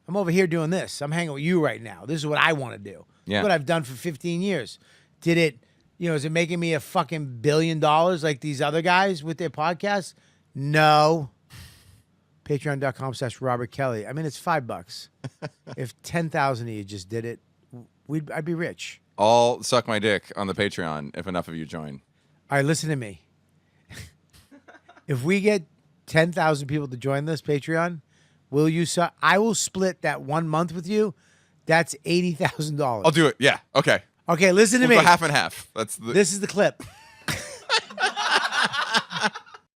I'm over here doing this. I'm hanging with you right now. This is what I want to do. Yeah. What I've done for 15 years. Did it, is it making me a fucking $1 billion like these other guys with their podcasts? No. Patreon.com/Robert Kelly. I mean, it's $5. If 10,000 of you just did it, I'd be rich. I'll suck my dick on the Patreon if enough of you join. All right, listen to me. If we get 10,000 people to join this Patreon, I will split that 1 month with you. That's $80,000. I'll do it. Yeah. Okay. Okay, listen to me. Go half and half. This is the clip.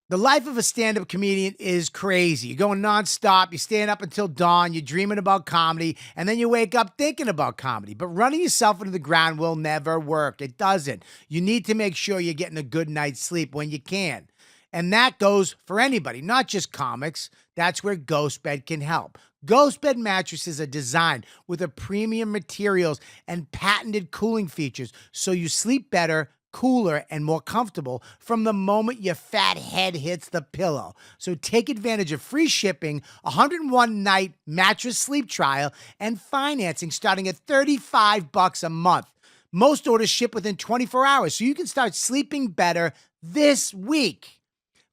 The life of a stand-up comedian is crazy. You're going nonstop. You stand up until dawn. You're dreaming about comedy, and then you wake up thinking about comedy. But running yourself into the ground will never work. It doesn't. You need to make sure you're getting a good night's sleep when you can. And that goes for anybody, not just comics. That's where GhostBed can help. GhostBed mattresses are designed with a premium materials and patented cooling features so you sleep better, cooler, and more comfortable from the moment your fat head hits the pillow. So take advantage of free shipping, 101-night mattress sleep trial, and financing starting at $35 a month. Most orders ship within 24 hours, so you can start sleeping better this week.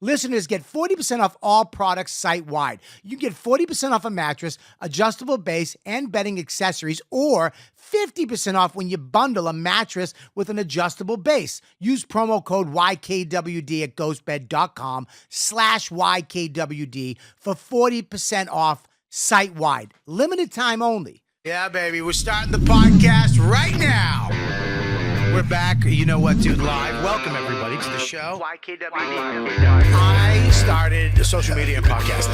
Listeners get 40% off all products site-wide. You get 40% off a mattress, adjustable base, and bedding accessories, or 50% off when you bundle a mattress with an adjustable base. Use promo code YKWD at ghostbed.com/YKWD for 40% off site-wide. Limited time only. Yeah, baby, we're starting the podcast right now. We're back. You know what, dude? Live. Welcome, everybody, to the show. YKWD. I started a social media podcast.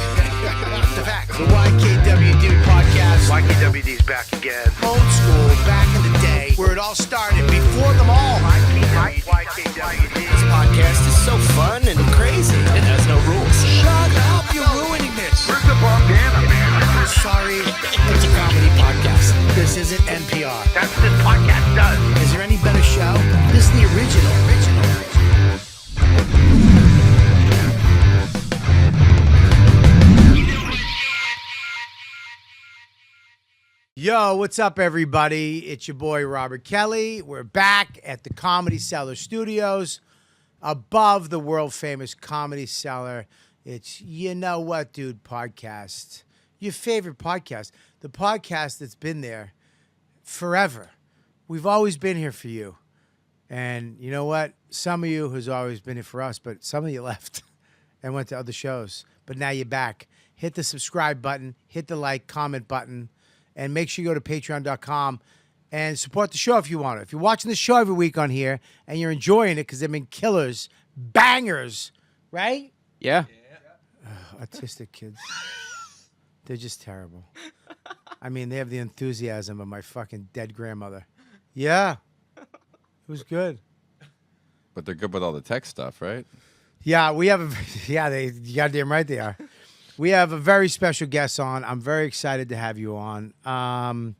The fact. The YKWD podcast. YKWD's back again. Old school, back in the day, where it all started, before them all. YKWD. This podcast is so fun and crazy. It has no rules. Shut up. You're ruining this. Where's the bandana, man? Sorry. It's a comedy podcast. This isn't NPR. That's what this podcast does. Is there any better show? This is the original. Yo, what's up, everybody? It's your boy, Robert Kelly. We're back at the Comedy Cellar Studios, above the world-famous Comedy Cellar. It's You Know What, Dude podcast. Your favorite podcast. The podcast that's been there forever. We've always been here for you. And you know what? Some of you has always been here for us, but some of you left and went to other shows. But now you're back. Hit the subscribe button, hit the like, comment button, and make sure you go to patreon.com and support the show if you want to. If you're watching the show every week on here and you're enjoying it because they've been killers, bangers, right? Yeah. Autistic kids. They're just terrible. I mean, they have the enthusiasm of my fucking dead grandmother. Yeah. It was good. But they're good with all the tech stuff, right? Yeah, we have you goddamn right they are. We have a very special guest on. I'm very excited to have you on. Tell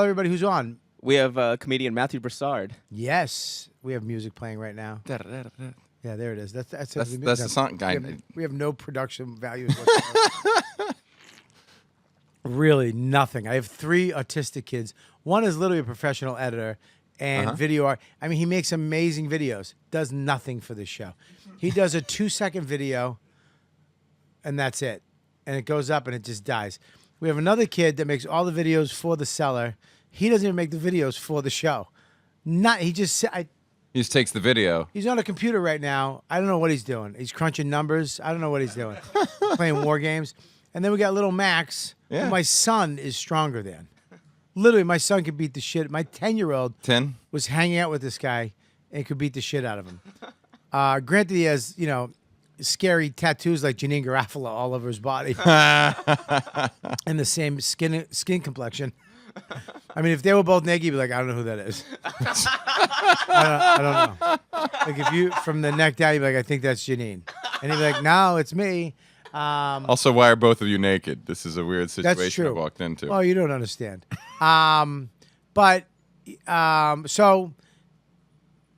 everybody who's on. We have comedian Matthew Broussard. Yes, we have music playing right now. Yeah, there it is. That's the song guy. We have no production values whatsoever. Really nothing. I have 3 autistic kids. One is literally a professional editor and video art. I mean, he makes amazing videos. Does nothing for this show. He does a 2-second video, and that's it. And it goes up, and it just dies. We have another kid that makes all the videos for the Cellar. He doesn't even make the videos for the show. He just takes the video. He's on a computer right now. I don't know what he's doing. He's crunching numbers. I don't know what he's doing. Playing war games. And then we got little Max, who my son is stronger than. Literally, my son could beat the shit. My 10-year-old 10 was hanging out with this guy and could beat the shit out of him. Granted, he has, scary tattoos like Janine Garofalo all over his body. And the same skin complexion. I mean, if they were both naked, you'd be like, I don't know who that is. I don't know. Like, if you, from the neck down, you'd be like, I think that's Janine. And he'd be like, no, it's me. Also, why are both of you naked? This is a weird situation that's true. I walked into. Oh, you don't understand. So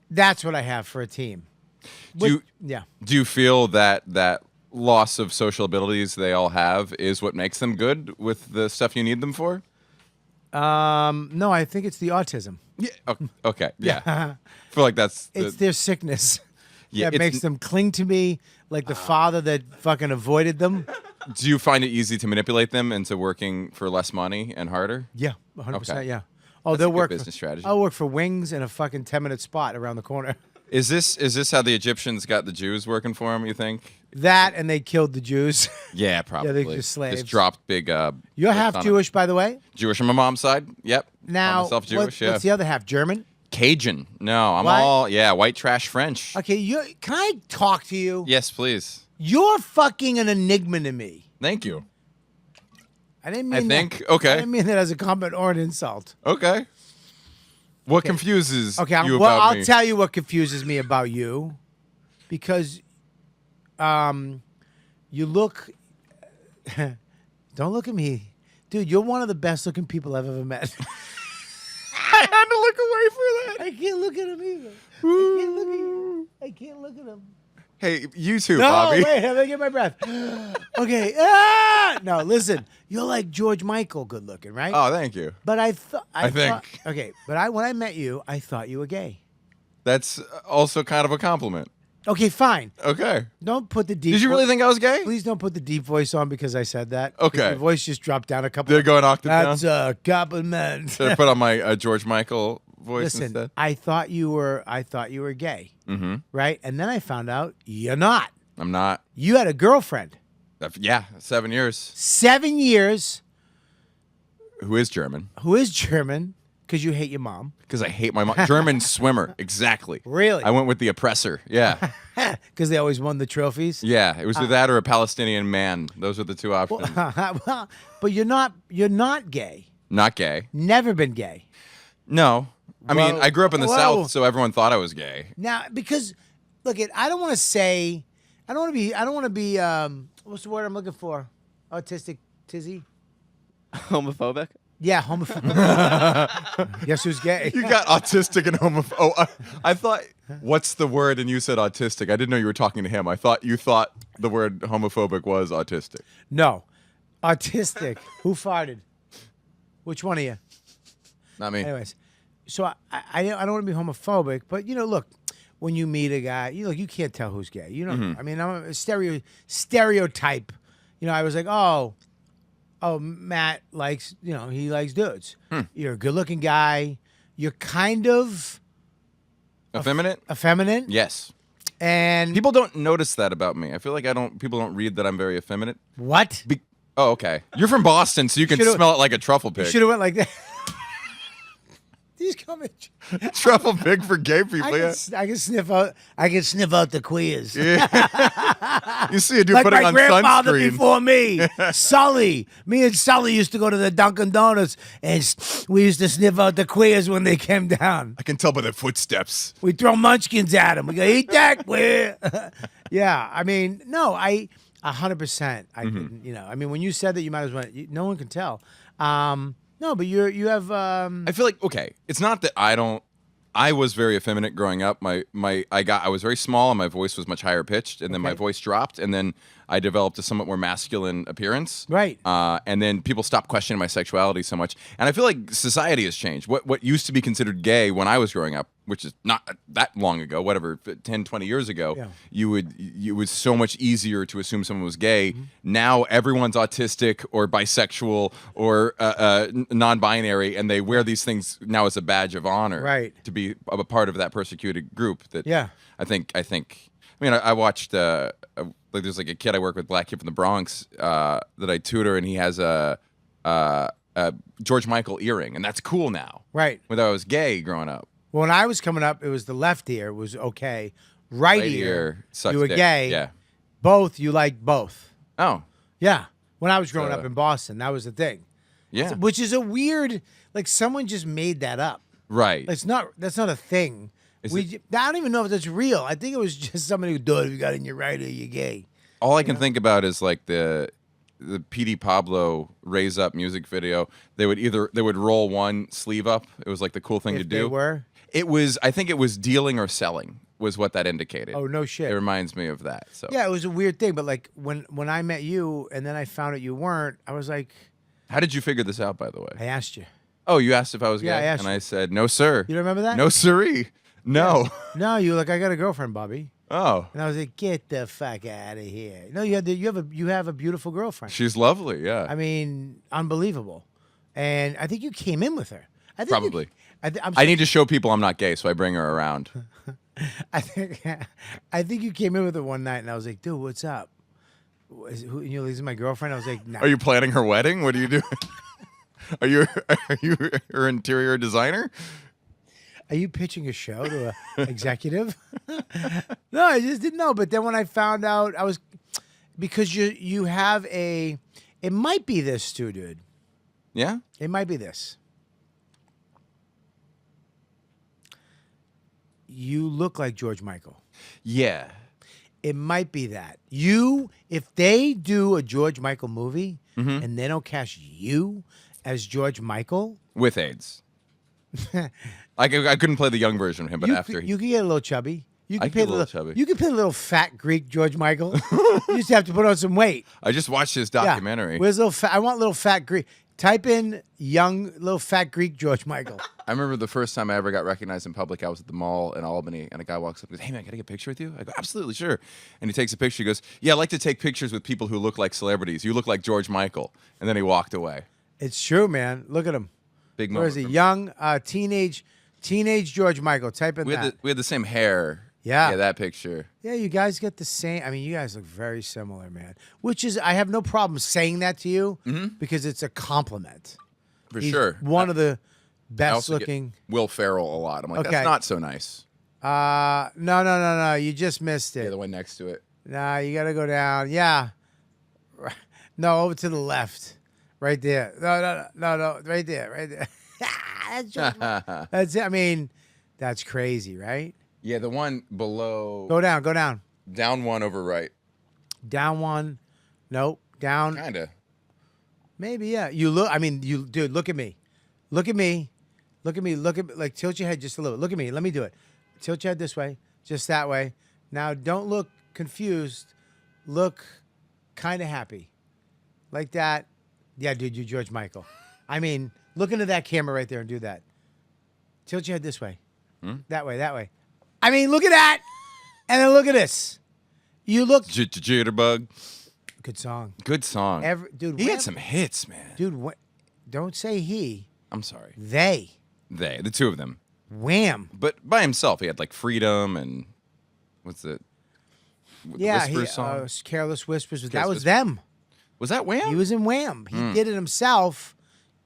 that's what I have for a team. Do you feel that loss of social abilities they all have is what makes them good with the stuff you need them for? No, I think it's the autism. Yeah. Okay. Yeah. I feel like that's It's their sickness. Yeah, that it's- makes them cling to me like the father that fucking avoided them. Do you find it easy to manipulate them into working for less money and harder? Yeah, 100%. Okay. Yeah. Oh, That's they'll a good work business strategy. I'll work for wings in a fucking 10-minute spot around the corner. Is this how the Egyptians got the Jews working for them? You think? That and they killed the Jews. Yeah, probably. just slaves. Just dropped big. You're big half ton of- Jewish, by the way. Jewish on my mom's side. Yep. Now, Call myself Jewish. Yeah. what's the other half? German. Cajun. No, I'm What? all white trash French. Okay, can I talk to you? Yes, please. You're fucking an enigma to me. Thank you. I didn't I mean think that. okay. I didn't mean that as a comment or an insult. Okay. What confuses Okay, you well, about I'll me? tell you what confuses me about you, because, you look. Don't look at me, dude. You're one of the best looking people I've ever met. I had to look away for that. I can't look at him either. I can't look at you. I can't look at him. Hey, you too, No, Bobby. wait, I'm gonna get my breath. Okay. No, listen. You're like George Michael, good looking, right? Oh, thank you. But I thought. I think. Okay, but when I met you, I thought you were gay. That's also kind of a compliment. Okay, fine. Okay. Don't put the deep. Did you really think I was gay? Please don't put the deep voice on because I said that. Okay. Your voice just dropped down a couple. Did it go an octave down? That's a compliment. Should I put on my George Michael voice Listen, instead? I thought you were gay, Mm-hmm. right? And then I found out you're not. I'm not. You had a girlfriend. Yeah, 7 years. 7 years. Who is German? Who is German? Because you hate your mom. Because I hate my mom. German swimmer. Exactly. Really? I went with the oppressor. Yeah. Because they always won the trophies. Yeah. It was with that or a Palestinian man. Those were the two options. Well, but you're not gay. Not gay. Never been gay. No. I mean, Whoa. I grew up in the Whoa. South, so everyone thought I was gay. Now, because look, I don't want to be. What's the word I'm looking for? Autistic tizzy. Homophobic? Yeah, homophobic. Guess who's gay? You got autistic and homophobic. Oh, I thought, what's the word? And you said autistic. I didn't know you were talking to him. I thought you thought the word homophobic was autistic. No, autistic. Who farted? Which one of you? Not me. Anyways, so I don't want to be homophobic, but look, when you meet a guy, you can't tell who's gay. You know, Mm-hmm. I mean, I'm a stereotype. I was like, oh, Matt likes, he likes dudes. You're a good-looking guy. You're kind of Effeminate? effeminate, Yes. and People don't notice that about me. I feel like people don't read that I'm very effeminate. what? Oh, okay. You're from Boston, so you can Should've- smell it like a truffle You pig. should have went like that. These come Truffle pig for gay people, yeah. I can sniff out. I can sniff out the queers. You see a dude Like putting my on grandfather sunscreen. before me, Sully. Me and Sully used to go to the Dunkin' Donuts, and we used to sniff out the queers when they came down. I can tell by their footsteps. We throw munchkins at them. We go, eat that queer. Yeah, I mean, no, 100%. I didn't. I mean, when you said that, you might as well. No one can tell. No, but you have. I feel like, okay, it's not that I was very effeminate growing up. I was very small and my voice was much higher pitched, and then my voice dropped, and then I developed a somewhat more masculine appearance. Right. And then people stopped questioning my sexuality so much. And I feel like society has changed. What used to be considered gay when I was growing up, which is not that long ago, whatever, 10, 20 years ago, Yeah. it was so much easier to assume someone was gay. Now everyone's autistic or bisexual or non-binary, and they wear these things now as a badge of honor. Right. To be a part of that persecuted group. That Yeah. I think. I mean, I watched. Like, there's like a kid I work with, black kid from the Bronx, that I tutor, and he has a George Michael earring, and that's cool now. Right. When I was gay growing up. Well, when I was coming up, it was the left ear was okay. Right ear, sucks you were dick. gay. Yeah. Both, you liked both. Oh. Yeah. When I was growing up in Boston, that was the thing. Yeah. Which is a weird, like someone just made that up. Right. That's not a thing. I don't even know if that's real. I think it was just somebody who thought if you got it in your right ear, you're gay. All I can think about is like the PD Pablo Raise Up music video. They would roll one sleeve up. It was like the cool thing to If do. they were. I think it was dealing or selling. was what that indicated. Oh, no shit. It reminds me of that. So Yeah, it was a weird thing, but like when I met you and then I found out you weren't, I was like, how did you figure this out, by the way? I asked you. Oh, you asked if I was Yeah, gay, I asked and you. I said, no, sir. You don't remember that? No, siree. No. No, you were like, I got a girlfriend, Bobby. Oh, And I was like, get the fuck out of here. No, you have a beautiful girlfriend. she's lovely. Yeah. I mean, unbelievable. And I think you came in with her. I think Probably. I'm I need to show people I'm not gay, so I bring her around. I think you came in with her one night, and I was like, dude, what's up? This is my girlfriend. I was like, nah. Are you planning her wedding? What are you doing? Are you her interior designer? Are you pitching a show to an executive? No, I just didn't know. But then when I found out, I was because you have a. It might be this too, dude. Yeah. It might be this. You look like George Michael. Yeah. It might be that. If they do a George Michael movie and they don't cast you as George Michael, With AIDS. I couldn't play the young version of him, but after you can get a little chubby. You I can could play get a little chubby. You can play a little fat Greek George Michael. You just have to put on some weight. I just watched his Yeah. documentary. Where's little fat? I want little fat Greek. Type in young little fat Greek George Michael. I remember the first time I ever got recognized in public. I was at the mall in Albany, and a guy walks up and goes, "Hey man, can I get a picture with you?" I go, "Absolutely, sure." And he takes a picture. He goes, "Yeah, I like to take pictures with people who look like celebrities. You look like George Michael." And then he walked away. It's true, man. Look at him. Big Where moment. is he? for me. Young teenage George Michael. Type in We that. had the same hair. Yeah. Yeah, that picture. Yeah, you guys get the same. I mean, you guys look very similar, man. Which is, I have no problem saying that to you because it's a compliment. For He's sure. one of the I best also get looking. Will Ferrell a lot. I'm like, Okay. that's not so nice. No. You just missed Yeah, it. the one next to it. Nah, you got to go down. Yeah. No, over to the left. Right there. No. Right there. Right there. That's just, that's it. I mean, that's crazy, right? Yeah, the one below. Go down. Down one over right. Down one. Nope. Down. Kinda. Maybe, yeah. You look, I mean, dude, look at me. Look at me. Like, tilt your head just a little bit. Look at me. Let me do it. Tilt your head this way, just that way. Now, don't look confused. Look kind of happy. Like that. Yeah, dude, you're George Michael. I mean, look into that camera right there and do that. Tilt your head this way. That way. I mean, look at that. And then look at this. You look. Jitterbug. Good song. Good song. Dude, He Wham- had some hits, man. Dude, don't say he. I'm sorry. They. The two of them. Wham. But by himself, he had like Freedom and what's it? The Yeah, Whispers song. Careless Whispers. That Careless was Whispers. them. Was that Wham? He was in Wham. He did it himself.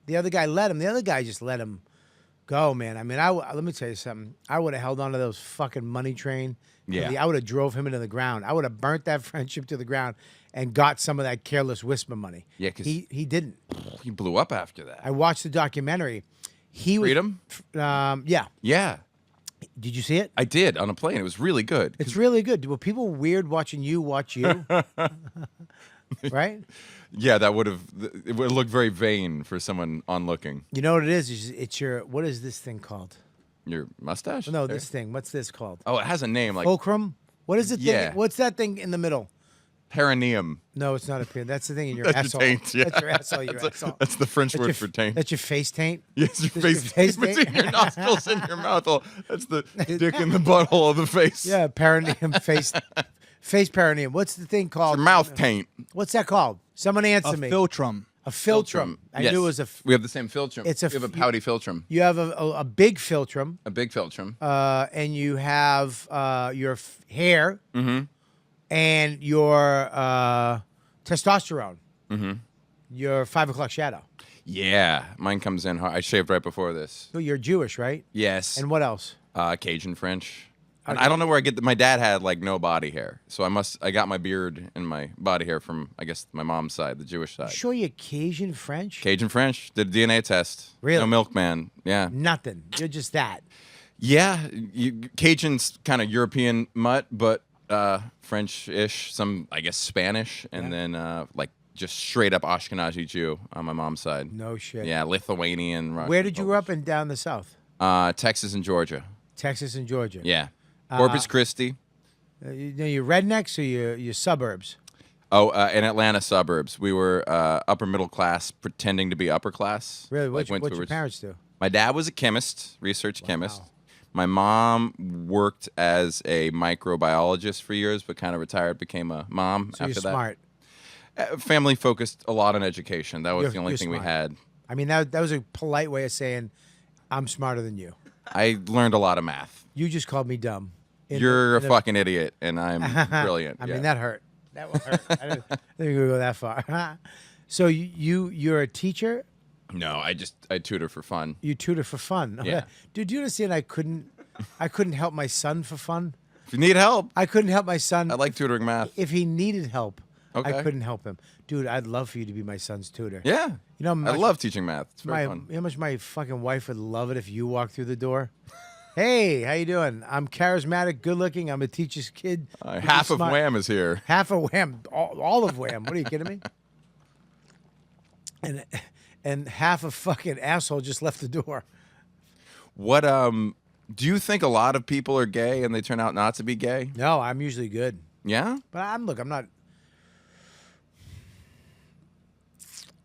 The other guy let him. The other guy just let him go, man. I mean, let me tell you something. I would have held on to those fucking money train. Yeah. I would have drove him into the ground. I would have burnt that friendship to the ground and got some of that Careless Whisper money. Yeah, 'cause- he didn't. He blew up after that. I watched the documentary. He was Freedom? Yeah. Yeah, Did you see it? I did on a plane. It was really good. It's really good. Were people weird watching you watch you? Right? Yeah, it would look very vain for someone onlooking. You know what it is? It's your, what is this thing called? Your mustache? No, There? this thing. What's this called? Oh, it has a name like Fulcrum? What is the thing? Yeah. What's that thing in the middle? perineum. No, it's not a pin. That's the thing in your That's asshole. your taint. Yeah. That's your asshole. Your asshole. That's the French That's word your- for taint. That's your face taint. Yes, your That's face, your face between your nostrils and your mouth hole. That's the dick in the butthole of the face. Yeah, perineum face perineum. What's the thing called? Your mouth taint. What's that called? Someone answer A me. philtrum. A philtrum. I Yes. knew it was a. We have the same philtrum. It's a we have a f- pouty philtrum. You have a big philtrum, A big philtrum. and you have your hair, Mm-hmm. and your testosterone. Mm-hmm. Your 5 o'clock shadow. Yeah, mine comes in hard. I shaved right before this. Oh, you're Jewish, right? Yes. And what else? Cajun French. And I don't know where I get my dad had like no body hair. So I got my beard and my body hair from, I guess, my mom's side, the Jewish side. Sure, you're Cajun French. Cajun French. Did a DNA test. Really? No milkman. Yeah. Nothing. You're just that. Yeah. Cajun's kind of European mutt, but French-ish, some, I guess, Spanish, and then like just straight up Ashkenazi Jew on my mom's side. No shit. Yeah, Lithuanian. Russian, Where did you grow Polish. up in down the south? Texas and Georgia. Texas and Georgia. Yeah. Corpus Christi. You're rednecks or you're suburbs? Oh, in Atlanta suburbs. We were upper middle class, pretending to be upper class. Really? Like, What's your parents do? My dad was a chemist, research chemist. My mom worked as a microbiologist for years, but kind of retired, became a mom So after you're that. smart. Family focused a lot on education. That was You're- the only you're thing we smart. had. I mean, that was a polite way of saying I'm smarter than you. I learned a lot of math. You just called me dumb. You're a fucking idiot, and I'm brilliant. I yeah. mean, that hurt. That one hurt. I didn't think we would go that far. So you're a teacher? No, I tutor for fun. You tutor for fun? Okay. Yeah. Dude, do you understand? I couldn't help my son for fun. If you need help, I couldn't help my son. I like tutoring math. If he needed help, I Okay. couldn't help him. Dude, I'd love for you to be my son's tutor. Yeah. You know, I love teaching math. It's very fun. You know how much my fucking wife would love it if you walked through the door? Hey, how you doing? I'm charismatic, good looking. I'm a teacher's kid. Half of Smart. Wham is here. Half of Wham. All of Wham. What are you kidding me? And half of fucking asshole just left the door. What do you think a lot of people are gay and they turn out not to be gay? No, I'm usually good. Yeah? But I'm not.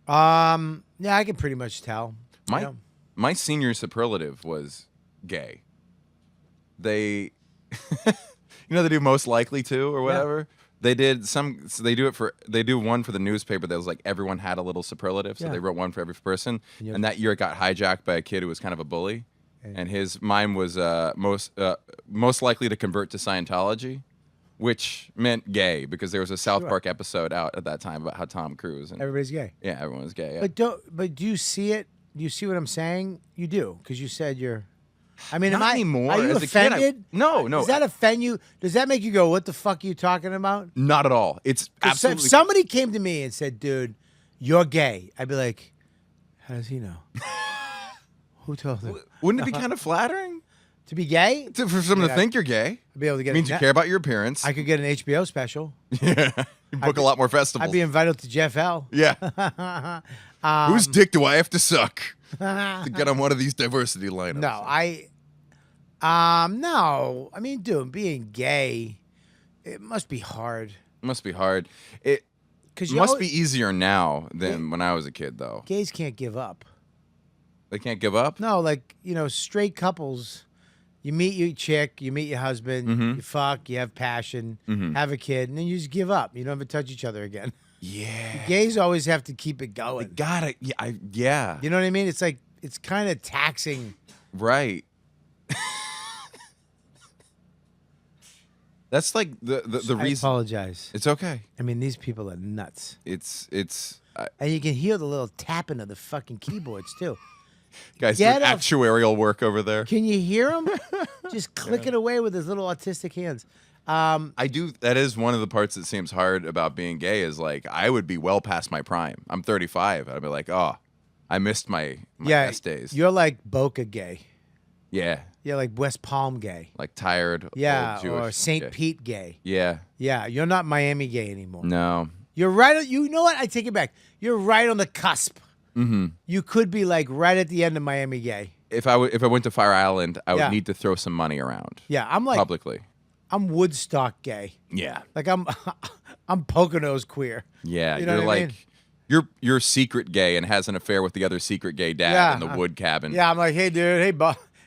Yeah, I can pretty much tell. My you know? my senior superlative was gay. They they do most likely to or whatever. They did some. So they do one for the newspaper that was like everyone had a little superlative, so Yeah. they wrote one for every person. Yep. And that year it got hijacked by a kid who was kind of a bully, and mine was most likely to convert to Scientology, which meant gay because there was a South Sure. Park episode out at that time about how Tom Cruise and Everybody's gay. yeah, everyone was gay. Yeah. But do you see it? Do you see what I'm saying? You do, because you said you're. I mean, Not am I anymore. Are you As a kid, offended? no. Does that offend you? Does that make you go, "What the fuck are you talking about"? Not at all. It's 'Cause absolutely. If somebody came to me and said, "Dude, you're gay," I'd be like, "How does he know? Who told him Wouldn't it be kind of flattering to be gay?" for someone to think you're gay? I'd be able to get. It means you care about your appearance. I could get an HBO special. You book a lot more festivals. I'd be invited to Jeff L. yeah. Whose dick do I have to suck to get on one of these diversity lineups? No. I mean, dude, being gay, it must be hard. It must be hard. It 'Cause you must always- be easier now than when I was a kid, though. Gays can't give up. They can't give up. No, like, straight couples, you meet your chick, you meet your husband, Mm-hmm. you fuck, you have passion, have a kid, and then you just give up. You don't ever touch each other again. Yeah. Gays always have to keep it going. Got it. Yeah. Yeah. You know what I mean? It's like, it's kind of taxing. Right. That's like the I reason. apologize. It's okay. I mean, these people are nuts. It's And you can hear the little tapping of the fucking keyboards, too. guys Get doing a- actuarial work over there. Can you hear him? Just clicking away with his little autistic hands. I do. That is one of the parts that seems hard about being gay. Is like I would be well past my prime. I'm 35. I'd be like, oh, I missed my best days. You're like Boca gay. Yeah, You're like West Palm gay. like tired. Yeah, old Jewish or St. gay. Pete gay. Yeah, Yeah, you're not Miami gay anymore. no. You're right. You know what? I take it back. You're right on the cusp. Mm-hmm. You could be like right at the end of Miami gay. If I went to Fire Island, I would Yeah. need to throw some money around. Yeah, I'm like publicly. I'm Woodstock gay. Yeah, Like I'm Poconos queer. yeah. You know You're what I like mean? you're secret gay and has an affair with the other secret gay dad Yeah. in the wood cabin. Yeah, I'm like, hey dude,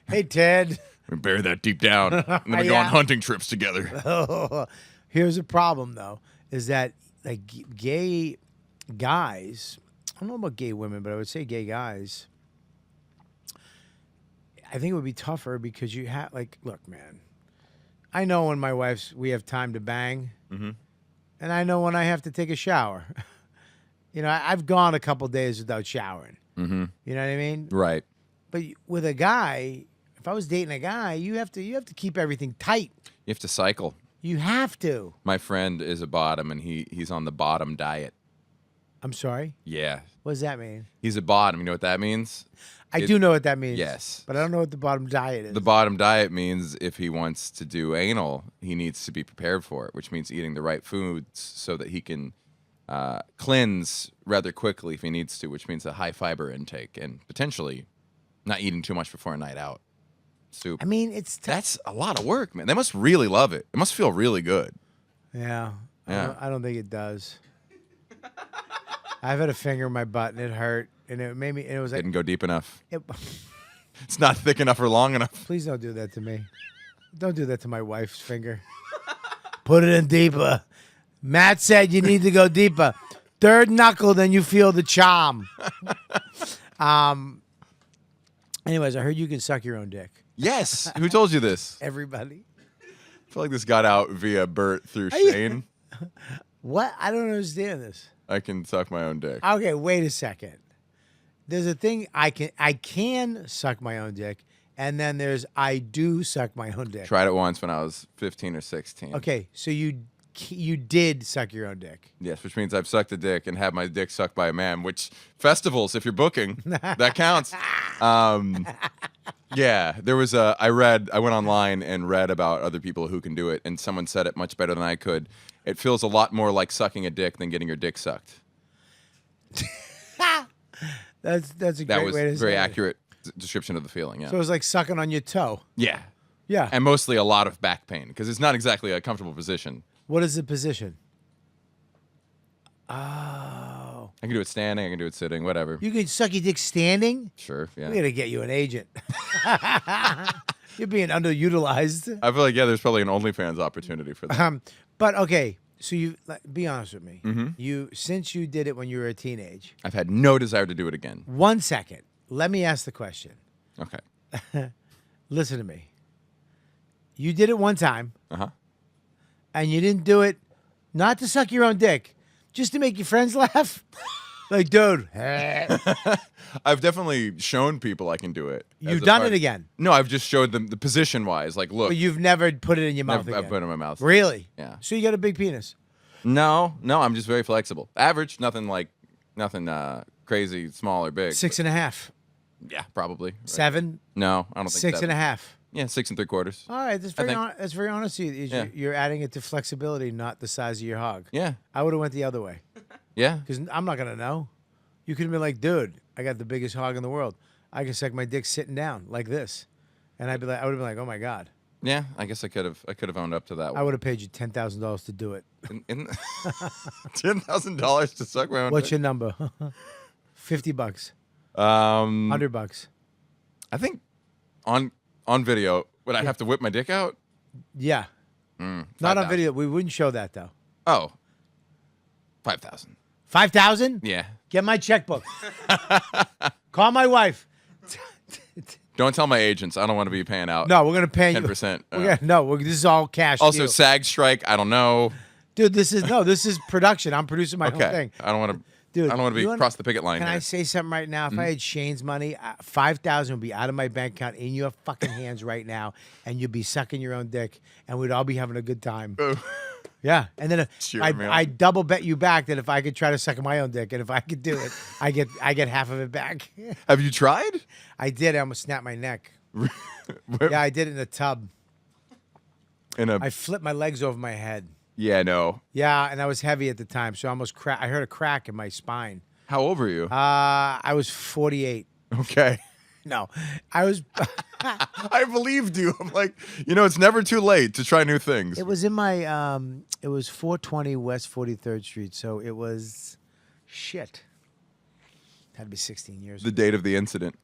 hey Ted. We bury that deep down, and then we go Yeah. on hunting trips together. Here's a problem though, is that like gay guys, I don't know about gay women, but I would say gay guys, I think it would be tougher because you have look, man, I know when we have time to bang, and I know when I have to take a shower. I've gone a couple days without showering. You know what I mean? Right. But with a guy, if I was dating a guy, you have to keep everything tight. You have to cycle. You have to. My friend is a bottom, and he's on the bottom diet. I'm sorry. Yeah, What does that mean? he's a bottom. You know what that means? I do know what that means. Yes. But I don't know what the bottom diet is. The bottom diet means if he wants to do anal, he needs to be prepared for it, which means eating the right foods so that he can cleanse rather quickly if he needs to, which means a high fiber intake and potentially not eating too much before a night out. soup. I mean, it's That's a lot of work, man. They must really love it. It must feel really good. yeah. Yeah. I don't think it does. I've had a finger in my butt and it hurt, and it made me. And it was like, Didn't go deep enough. it, It's not thick enough or long enough. please don't do that to me. Don't do that to my wife's finger. Put it in deeper. Matt said you need to go deeper. Third knuckle, then you feel the charm. Anyways, I heard you can suck your own dick. Yes. Who told you this? Everybody. I feel like this got out via Bert through you- Shane. What? I don't understand this. I can suck my own dick. Okay, wait a second. There's a thing I can suck my own dick, and then there's I do suck my own dick. Tried it once when I was 15 or 16. Okay, so you did suck your own dick. Yes, which means I've sucked a dick and had my dick sucked by a man, which festivals, if you're booking, that counts. Yeah, there was I went online and read about other people who can do it, and someone said it much better than I could. It feels a lot more like sucking a dick than getting your dick sucked. That's a That great was way to a say very it. accurate description of the feeling, yeah. So it was like sucking on your toe. Yeah. Yeah. And mostly a lot of back pain, because it's not exactly a comfortable position. What is the position? Oh. I can do it standing, I can do it sitting, whatever. You can suck your dick standing? Sure, yeah. We gotta get you an agent. You're being underutilized. I feel like, yeah, there's probably an OnlyFans opportunity for that. But okay, so you be honest with me. Mm-hmm. Since you did it when you were a teenage. I've had no desire to do it again. 1 second. Let me ask the question. Okay. Listen to me. You did it one time, Uh-huh. and you didn't do it not to suck your own dick, just to make your friends laugh. Like, dude, I've definitely shown people I can do it. as you've a done part- it again, No, I've just showed them the position-wise. Like, look, but you've never put it in your mouth I've again. put it in my mouth. Really? Yeah. So you got a big penis. No, I'm just very flexible. Average, nothing crazy, small or big. 6.5. Yeah, probably. Right. 7. No, I don't think 6.5. Yeah, 6 3/4. All right, that's very honest. Yeah. You're adding it to flexibility, not the size of your hog. Yeah, I would have went the other way yeah. because I'm not gonna know. You could have been like, dude, I got the biggest hog in the world. I can suck my dick sitting down like this, and I would have been like, oh my god. Yeah, I guess I could have owned up to that I one. would have paid you $10,000 to do it. $10,000 to suck my own What's dick? your number? $50, $100. I think on video, would I have to whip my dick out? Yeah, not on 5,000. video. We wouldn't show that though. Oh, 5,000. 5,000? Yeah. Get my checkbook. Call my wife. Don't tell my agents. I don't want to be paying out. No, we're gonna pay you. 10%. This is all cash. Also, deal. SAG strike. I don't know. Dude, this is production. I'm producing my own Okay. thing. I don't want to. Dude, I don't want to you be wanna- across the picket line Can here. I say something right now? If I had Shane's money, 5,000 would be out of my bank account in your fucking hands right now, and you'd be sucking your own dick, and we'd all be having a good time. Yeah, and then Cheer me on. I double bet you back that if I could try to suck my own dick, and if I could do it, I get half of it back. Have you tried? I did. I almost snapped my neck. Yeah, I did it in a tub. I flipped my legs over my head. Yeah, no. Yeah, and I was heavy at the time, so I almost I heard a crack in my spine. How old were you? I was 48. Okay. No, I was. I believed you. I'm like, it's never too late to try new things. It was in my. It was 420 West 43rd Street, so it was shit. Had to be 16 years. The date of the incident.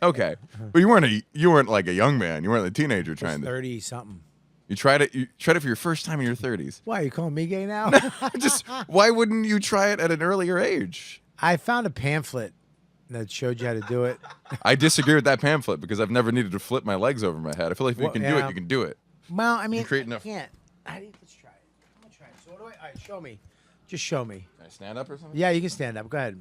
Okay, but you weren't like a young man. You weren't a teenager trying to. 30 something. You tried it. You tried it for your first time in your 30s. Why you calling me gay now? Why wouldn't you try it at an earlier age? I found a pamphlet that showed you how to do it. I disagree with that pamphlet because I've never needed to flip my legs over my head. I feel like if you Well, can do yeah. it, you can do it. Well, I mean, create I enough- can't. Let's try it. I'm gonna try it. So what do I? All right, show me. Just show me. Can I stand up or something? Yeah, you can stand up. Go ahead.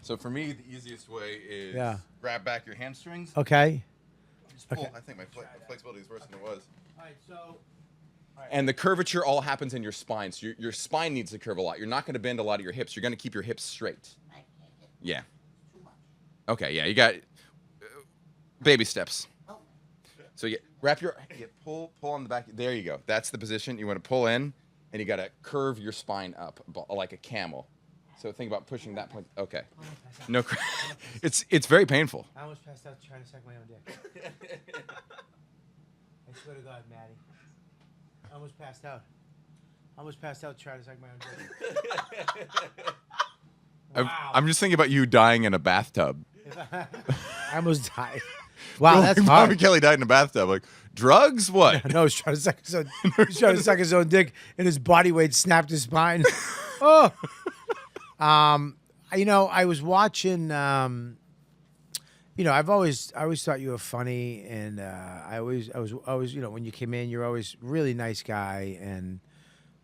So for me, the easiest way is grab back your hamstrings. Okay. Just pull. I think my flexibility is worse than it was. All right, so. And the curvature all happens in your spine. So your spine needs to curve a lot. You're not going to bend a lot of your hips. You're going to keep your hips straight. Yeah. Okay, yeah, you got baby steps. So you pull on the back. There you go. That's the position. You want to pull in, and you got to curve your spine up like a camel. So think about pushing that point. Okay. No, it's very painful. I almost passed out trying to suck my own dick. I swear to God, Maddie. I almost passed out. I almost passed out trying to suck my own dick. Wow. I'm just thinking about you dying in a bathtub. I almost died. Wow, that's Bobby hard. Kelly died in a bathtub. Like, drugs? What? No, he's trying to suck his own. He's trying to suck his own dick, and his body weight snapped his spine. Oh. You know, I was watching. You know, I always thought you were funny, and I was, you know, when you came in, you're always really nice guy and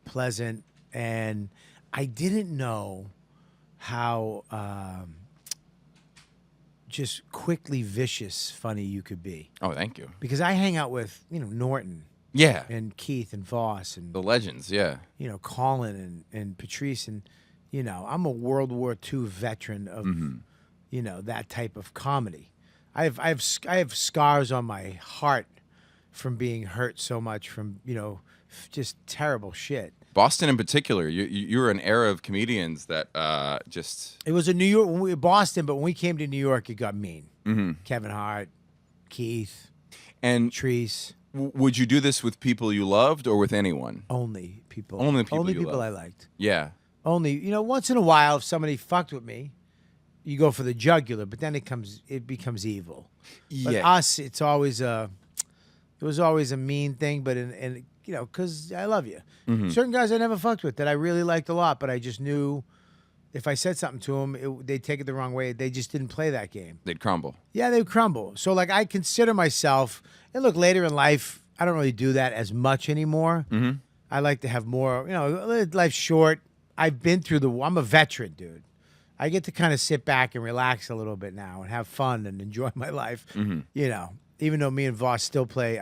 pleasant, and I didn't know how just quickly vicious funny you could be. Oh, thank you. Because I hang out with, you know, Norton Yeah. and Keith and Voss and The legends, yeah. you know, Colin and Patrice, and you know, I'm a World War II veteran of you know, that type of comedy. I have scars on my heart from being hurt so much from, you know, just terrible shit. Boston in particular, you were an era of comedians that just... It was in New York, when we were Boston, but when we came to New York, it got mean. Kevin Hart, Keith, And Patrice. Would you do this with people you loved or with anyone? Only people. Only people you people love. I liked. Yeah. Only, you know, once in a while, if somebody fucked with me, you go for the jugular, but then it becomes evil. But Yeah. us, it was always a mean thing, but in you know, because I love you. Certain guys I never fucked with that I really liked a lot, but I just knew if I said something to them, they'd take it the wrong way. They just didn't play that game. They'd crumble. Yeah, they would crumble. So, like, I consider myself, and look, later in life, I don't really do that as much anymore. I like to have more, you know, life's short. I've been through I'm a veteran, dude. I get to kind of sit back and relax a little bit now and have fun and enjoy my life. You know, even though me and Voss still play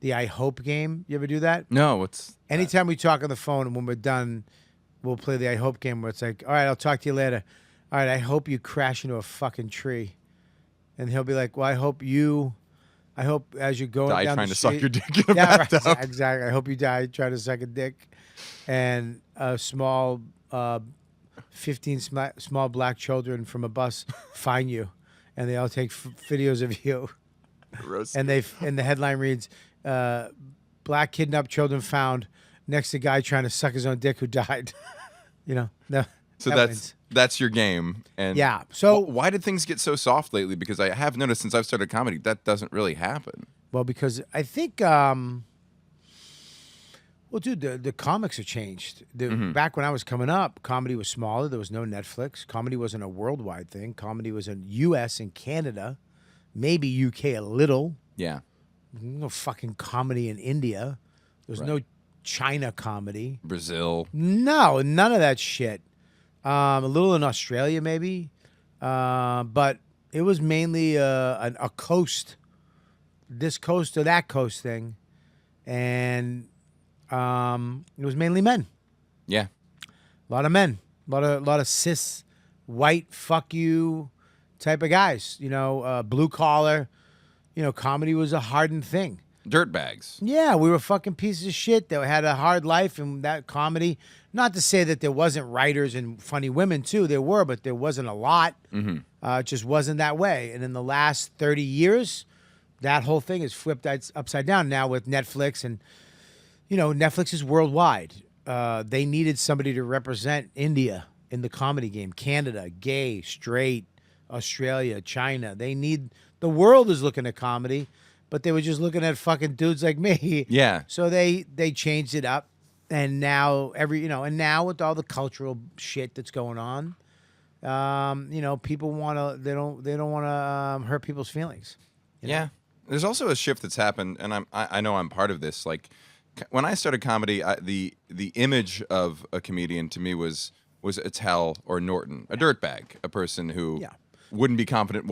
the I Hope game. You ever do that? No, what's... Anytime we talk on the phone, and when we're done, we'll play the I Hope game where it's like, all right, I'll talk to you later. All right, I hope you crash into a fucking tree. And he'll be like, well, I hope as you're going Die down trying the to suck street, your dick in a yeah, bathtub. right, exactly. I hope you die trying to suck a dick. And a small 15 small black children from a bus find you, and they all take videos of you. Gross. And the headline reads, "Black kidnapped children found next to guy trying to suck his own dick who died." You know, no. So that wins. that's your game. And Yeah, so- why did things get so soft lately? Because I have noticed since I've started comedy that doesn't really happen. Well, because I think, well, dude, the comics have changed. Back when I was coming up, comedy was smaller. There was no Netflix. Comedy wasn't a worldwide thing. Comedy was in U.S. and Canada, maybe U.K. a little. Yeah. No fucking comedy in India. There was no China comedy. Brazil. No, none of that shit. A little in Australia, maybe. But it was mainly a coast, this coast or that coast thing. And it was mainly men. Yeah. A lot of men. A lot of cis, white, fuck you type of guys. You know, blue collar. You know, comedy was a hardened thing. Dirtbags. Yeah, we were fucking pieces of shit that had a hard life, and that comedy. Not to say that there wasn't writers and funny women too. There were, but there wasn't a lot. It just wasn't that way. And in the last 30 years, that whole thing is flipped upside down now with Netflix, and you know, Netflix is worldwide. They needed somebody to represent India in the comedy game. Canada, gay, straight, Australia, China. The world is looking at comedy, but they were just looking at fucking dudes like me. Yeah. So they changed it up, and now now with all the cultural shit that's going on, you know, people they don't want to hurt people's feelings. You know? Yeah. There's also a shift that's happened, and I know I'm part of this. Like when I started comedy, the image of a comedian to me was Attell or Norton, a dirtbag, a person who wouldn't be confident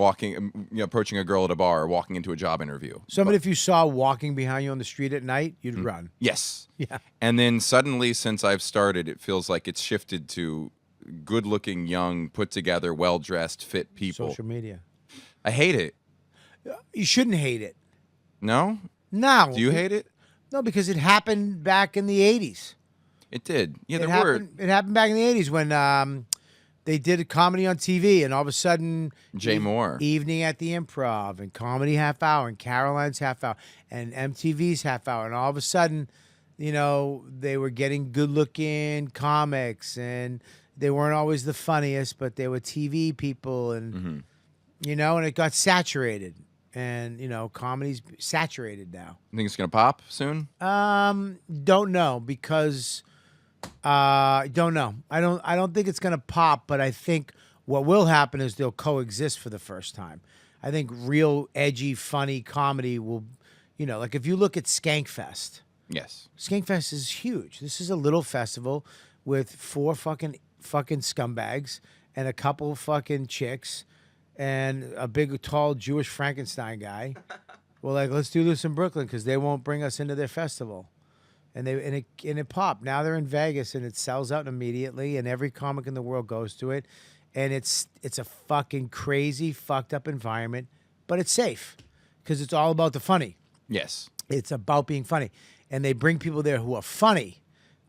approaching a girl at a bar or walking into a job interview. Somebody, if you saw walking behind you on the street at night, you'd run. Yes. Yeah. And then suddenly, since I've started, it feels like it's shifted to good-looking, young, put-together, well-dressed, fit people. Social media. I hate it. You shouldn't hate it. No? No. Do you hate it? No, because it happened back in the 80s. It did. Yeah, It there were. happened, it happened back in the 80s when they did a comedy on TV, and all of a sudden, Jay Moore. Evening at the Improv, and Comedy Half Hour, and Caroline's Half Hour, and MTV's Half Hour, and all of a sudden, they were getting good-looking comics, and they weren't always the funniest, but they were TV people, and and it got saturated, and comedy's saturated now. You think it's gonna pop soon? Don't know because. Don't know. I don't think it's gonna pop, but I think what will happen is they'll coexist for the first time. I think real edgy, funny comedy will, like if you look at Skankfest. Yes. Skankfest is huge. This is a little festival with 4 fucking scumbags and a couple fucking chicks and a big, tall Jewish Frankenstein guy. Well, like, let's do this in Brooklyn because they won't bring us into their festival. And it popped. Now they're in Vegas and it sells out immediately, and every comic in the world goes to it, and it's a fucking crazy, fucked up environment, but it's safe because it's all about the funny. Yes. It's about being funny, and they bring people there who are funny.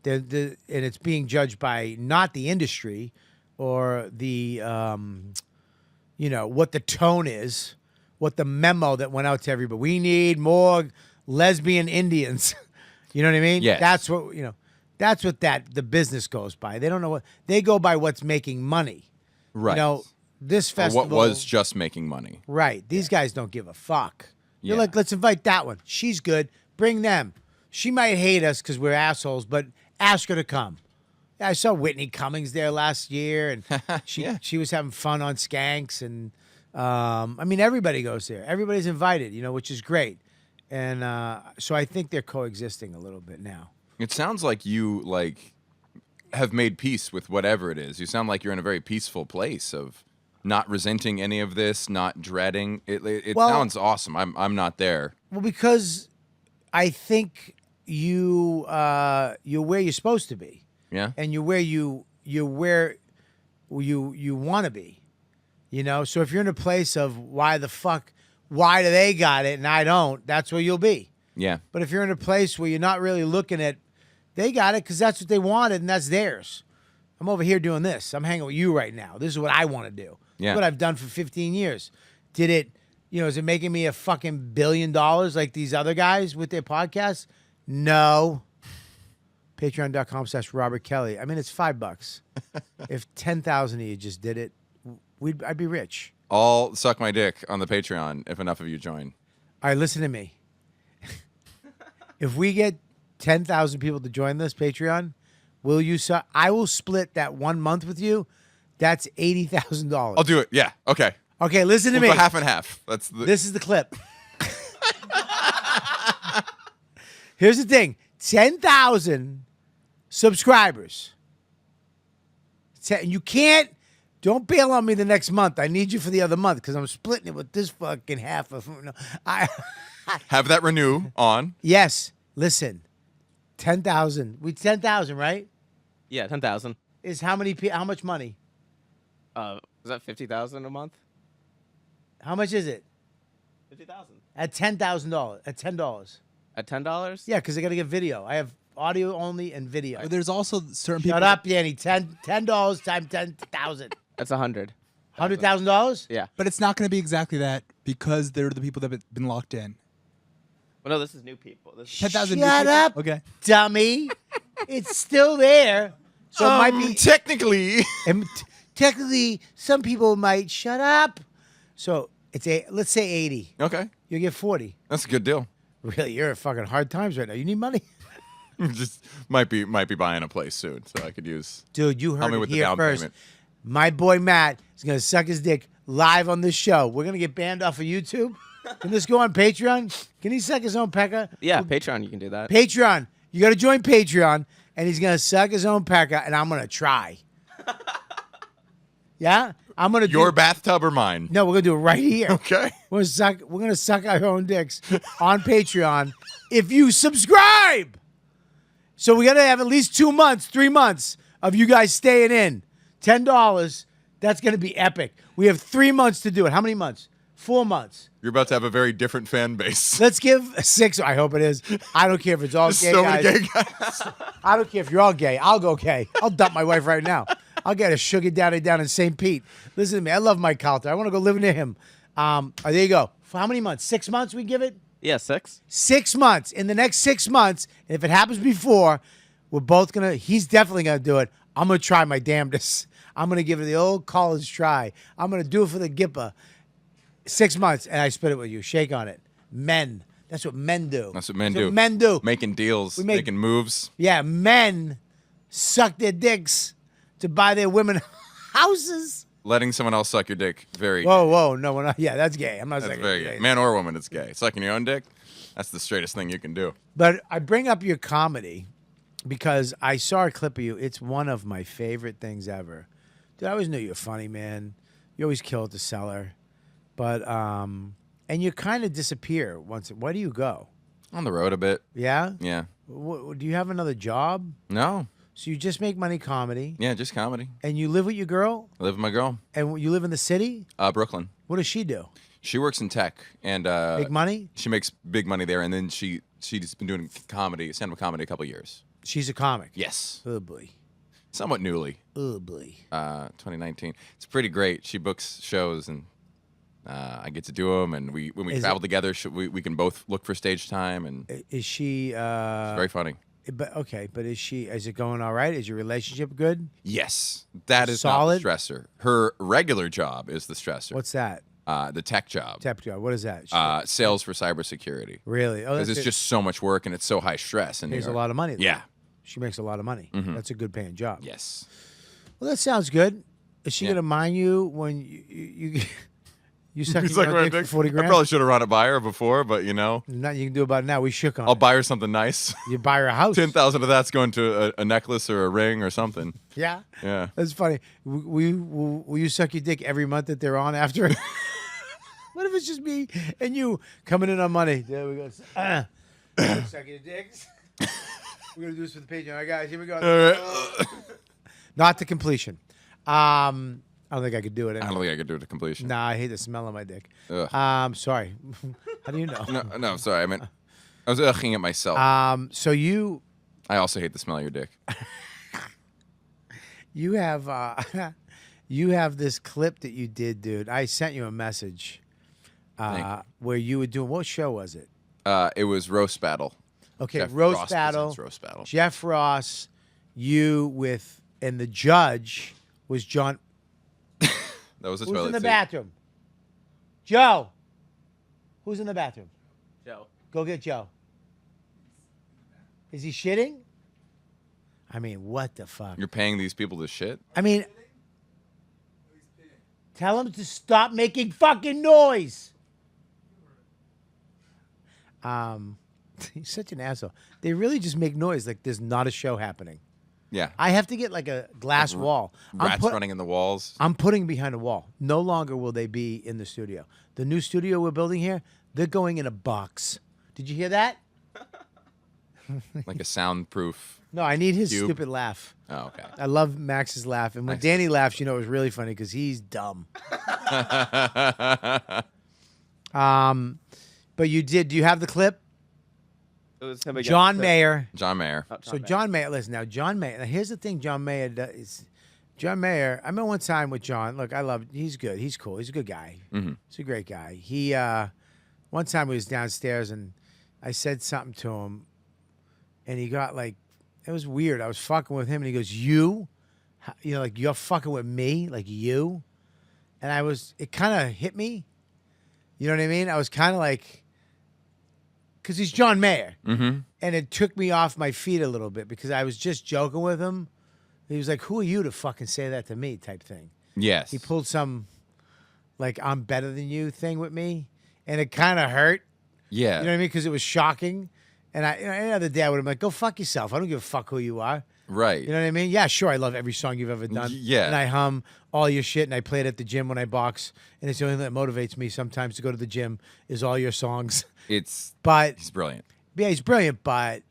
And it's being judged by not the industry or the what the tone is, what the memo that went out to everybody. We need more lesbian Indians. You know what I mean? Yes. That's what the business goes by. They don't know they go by what's making money. Right. This Or festival. what was just making money. Right. These guys don't give a fuck. They're Yeah. like, let's invite that one. She's good. Bring them. She might hate us because we're assholes, but ask her to come. Yeah, I saw Whitney Cummings there last year, and she was having fun on Skanks, and everybody goes there. Everybody's invited, which is great. And so I think they're coexisting a little bit now. It sounds like you have made peace with whatever it is. You sound like you're in a very peaceful place of not resenting any of this, not dreading. It sounds awesome. I'm not there. Well, because I think you're where you're supposed to be. Yeah. And you're where you want to be. So if you're in a place of why do they got it and I don't, that's where you'll be. Yeah. But if you're in a place where you're not really looking at, they got it because that's what they wanted and that's theirs. I'm over here doing this. I'm hanging with you right now. This is what I want to do. Yeah. It's what I've done for 15 years. Did it, is it making me a fucking $1 billion like these other guys with their podcasts? No. Patreon.com/Robert Kelly. I mean, it's $5. If 10,000 of you just did it, I'd be rich. I'll suck my dick on the Patreon if enough of you join. All right, listen to me. If we get 10,000 people to join this Patreon, I will split that 1 month with you. That's $80,000. I'll do it. Yeah. Okay. Okay, listen to me. We'll go half and half. This is the clip. Here's the thing. 10,000 subscribers. You can't. Don't bail on me the next month. I need you for the other month because I'm splitting it with this fucking half of. Have that renew on. Yes. Listen. 10,000. We 10,000, right? Yeah, 10,000. Is how much money? Is that 50,000 a month? How much is it? 50,000. At $10,000. At $10. At $10? Yeah, because I got to get video. I have audio only and video. But there's also certain people. Shut up, Danny. $10 times 10,000. That's 100. $100,000? Yeah. But it's not going to be exactly that because they're the people that have been locked in. Well, no, this is new people. This is 10,000. Shut up, Okay. dummy. It's still there. So it might be. Technically. Technically, some people might shut up. So let's say 80. Okay. You'll get 40. That's a good deal. Really, you're at fucking hard times right now. You need money. Just might be buying a place soon, so I could use. Dude, you Help heard me it with the here down first. payment. My boy Matt is going to suck his dick live on this show. We're going to get banned off of YouTube. Can this go on Patreon? Can he suck his own pecker? Yeah, Patreon, you can do that. Patreon. You got to join Patreon, and he's going to suck his own pecker, and I'm going to try. Yeah? I'm going to Your bathtub or mine? No, we're going to do it right here. Okay. We're going to suck our own dicks on Patreon if you subscribe. So we got to have at least 2 months, 3 months of you guys staying in. $10. That's going to be epic. We have 3 months to do it. How many months? 4 months. You're about to have a very different fan base. Let's give 6. I hope it is. I don't care if it's all gay So guys. many gay guys. I don't care if you're all gay. I'll go gay. I'll dump my wife right now. I'll get a sugar daddy down in St. Pete. Listen to me. I love Mike Calter. I want to go live near him. There you go. For how many months? 6 months we give it? Yeah, 6. 6 months. In the next 6 months, and if it happens before, we're both going to, he's definitely going to do it. I'm going to try my damnedest. I'm going to give it the old college try. I'm going to do it for the Gippa. 6 months, and I split it with you. Shake on it. Men. That's what men do. That's what men do. Men do. Making deals, making moves. Yeah, men suck their dicks to buy their women houses. Letting someone else suck your dick. Very Whoa, no, we're not. Yeah, that's gay. I'm not That's saying very it's gay. Man or woman, it's gay. Sucking your own dick, that's the straightest thing you can do. But I bring up your comedy because I saw a clip of you. It's one of my favorite things ever. Dude, I always knew you were funny, man. You always kill at the cellar. But, and you kind of disappear once. Where do you go? On the road a bit. Yeah? Yeah. Do you have another job? No. So you just make money comedy. Yeah, just comedy. And you live with your girl? I live with my girl. And you live in the city? Brooklyn. What does she do? She works in tech and Big money? She makes big money there, and then she's been doing comedy, stand-up comedy, a couple of years. She's a comic. Yes. Oh, boy. Somewhat newly. Oh, boy. 2019. It's pretty great. She books shows, and I get to do them. And when we travel together, we can both look for stage time. And Is she? it's very funny. But okay, but is it going all right? Is your relationship good? Yes, that is Solid? not the stressor. Her regular job is the stressor. What's that? The tech job? Tech job. What is that? Sales for cybersecurity. Really? Oh, Because that's it's just so much work and it's so high stress. And pays a lot of money. Yeah. She makes a lot of money. That's a good paying job. Yes. Well, that sounds good. Is she Yeah. gonna mind you when you suck It's your like own my dick dick. for 40 I grand? probably should have run it by her before, but you know, Nothing you can do about it now. We shook on I'll it. buy her something nice. You buy her a house. 10,000 of that's going to a necklace or a ring or something. Yeah. Yeah. That's funny. Will you suck your dick every month that they're on after? What if it's just me and you coming in on money? There we go. Suck your dicks. We're going to do this for the Patreon. All right, guys, here we go. All right. Not to completion. I don't think I could do it. I don't think I could do it to completion. Nah, I hate the smell of my dick. Ugh. Sorry. How do you know? No, sorry. I was ughing it myself. So you I also hate the smell of your dick. have you have this clip that you did, dude. I sent you a message Thank you. where you were doing, what show was it? It was Roast Battle. Okay, Jeff Roast Ross Battle. presents Roast Battle. Jeff Ross, you with, and the judge was John. That was a Who's toilet in the seat. bathroom? Joe. Who's in the bathroom? Joe. Go get Joe. Is he shitting? I mean, what the fuck? You're paying these people to shit? I mean, tell him to stop making fucking noise. He's such an asshole. They really just make noise like there's not a show happening. Yeah. I have to get like a glass wall. Rats running in the walls. I'm putting behind a wall. No longer will they be in the studio. The new studio we're building here, they're going in a box. Did you hear that? Like a soundproof. No, I need his Cube. stupid laugh. Oh, okay. I love Max's laugh. And when Nice. Danny laughs, you know it's really funny because he's dumb. But you did. Do you have the clip? It was him against John the- Mayer. John Mayer. Oh, So Mayer. John Mayer, listen now, John Mayer. Now here's the thing, John Mayer does. John Mayer. I met one time with John. Look, I love. He's good. He's cool. He's a good guy. He's a great guy. He one time we was downstairs and I said something to him, and he got like, it was weird. I was fucking with him, and he goes, "You, you know, like you're fucking with me, like you," and I was. It kind of hit me. You know what I mean? I was kind of like, because he's John Mayer. Mm-hmm. And it took me off my feet a little bit because I was just joking with him. He was like, "Who are you to fucking say that to me?" type thing. Yes. He pulled some, like, "I'm better than you" thing with me. And it kind of hurt. Yeah. You know what I mean? Because it was shocking. And any other day I would have been like, "Go fuck yourself. I don't give a fuck who you are." Right. You know what I mean? Yeah, sure. I love every song you've ever done. Yeah. And I hum all your shit and I play it at the gym when I box. And it's the only thing that motivates me sometimes to go to the gym is all your songs. It's But he's brilliant. yeah, he's brilliant, but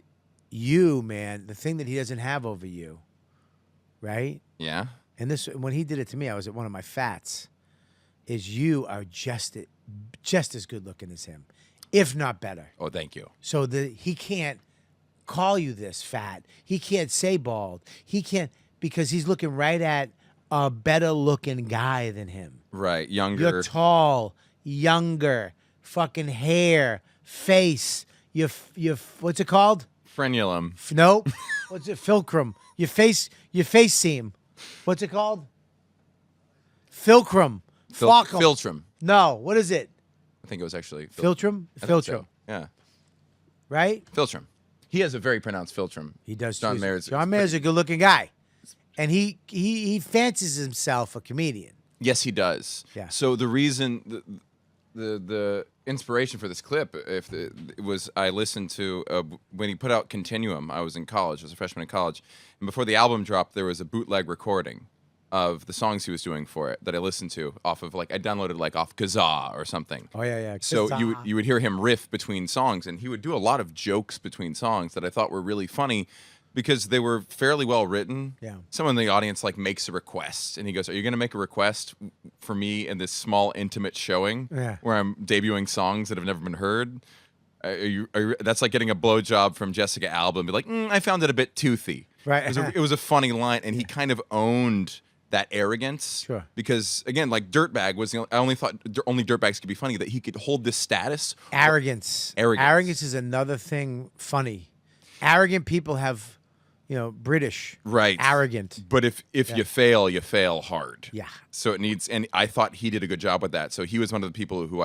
you, man, the thing that he doesn't have over you, right? Yeah. And this, when he did it to me, I was at one of my fats, is you are just just as good looking as him, if not better. Oh, thank you. So he can't call you this fat. He can't say bald. He can't, because he's looking right at a better looking guy than him. Right, younger. You're tall, younger, fucking hair, face. Your what's it called? Frenulum. Nope. What's it? Fulcrum. Your face seam. What's it called? Fulcrum. Flockum. Philtrum. No. What is it? I think it was actually Philtrum? I think Philtrum. so. Yeah. Right? Philtrum. He has a very pronounced Philtrum. He does. John too. Mayer's. John Mayer's a good-looking guy, and he fancies himself a comedian. Yes, he does. Yeah. So the reason, the inspiration for this clip, it was I listened to when he put out Continuum. I was in college. I was a freshman in college, and before the album dropped, there was a bootleg recording of the songs he was doing for it that I listened to off of I downloaded off Kazaa or something. Oh yeah. So Kazaa. you would hear him riff between songs, and he would do a lot of jokes between songs that I thought were really funny because they were fairly well written. Yeah. Someone in the audience makes a request, and he goes, "Are you going to make a request for me in this small intimate showing where I'm debuting songs that have never been heard? That's like getting a blowjob from Jessica Alba and be like, I found it a bit toothy." Right. It was a funny line, and he kind of owned that arrogance. Sure. Because again, Dirtbag was I only thought only dirtbags could be funny, that he could hold this status. Arrogance. Arrogance is another thing funny. Arrogant people have, British. Right. Arrogant. But if you fail hard. Yeah. So it needs, and I thought he did a good job with that. So he was one of the people who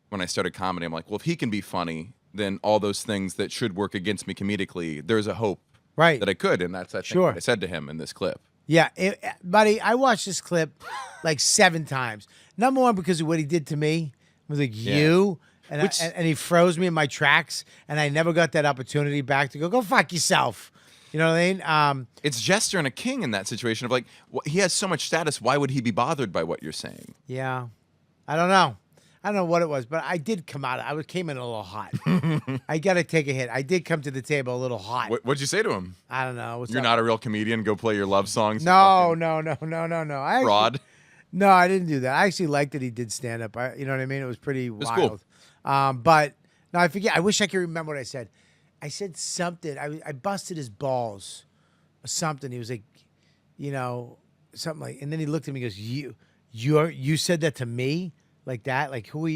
when I started comedy, I'm like, well, if he can be funny, then all those things that should work against me comedically, there's a hope. Right. That I could, and that's I think Sure. what I said to him in this clip. Yeah, buddy, I watched this clip 7 times. Number one, because of what he did to me. I was like, you? And, and he froze me in my tracks, and I never got that opportunity back to go fuck yourself. You know what I mean? It's Jester and a king in that situation of he has so much status, why would he be bothered by what you're saying? Yeah. I don't know. I don't know what it was, but I did come out. I came in a little hot. I got to take a hit. I did come to the table a little hot. What'd you say to him? I don't know. You're not a real comedian. Go play your love songs. No. Fraud. No, I didn't do that. I actually liked that he did stand up. You know what I mean? It was pretty wild. Cool. But no, I forget. I wish I could remember what I said. I said something. I busted his balls or something. He was like, something like, and then he looked at me and goes, you said that to me? Like that? Like who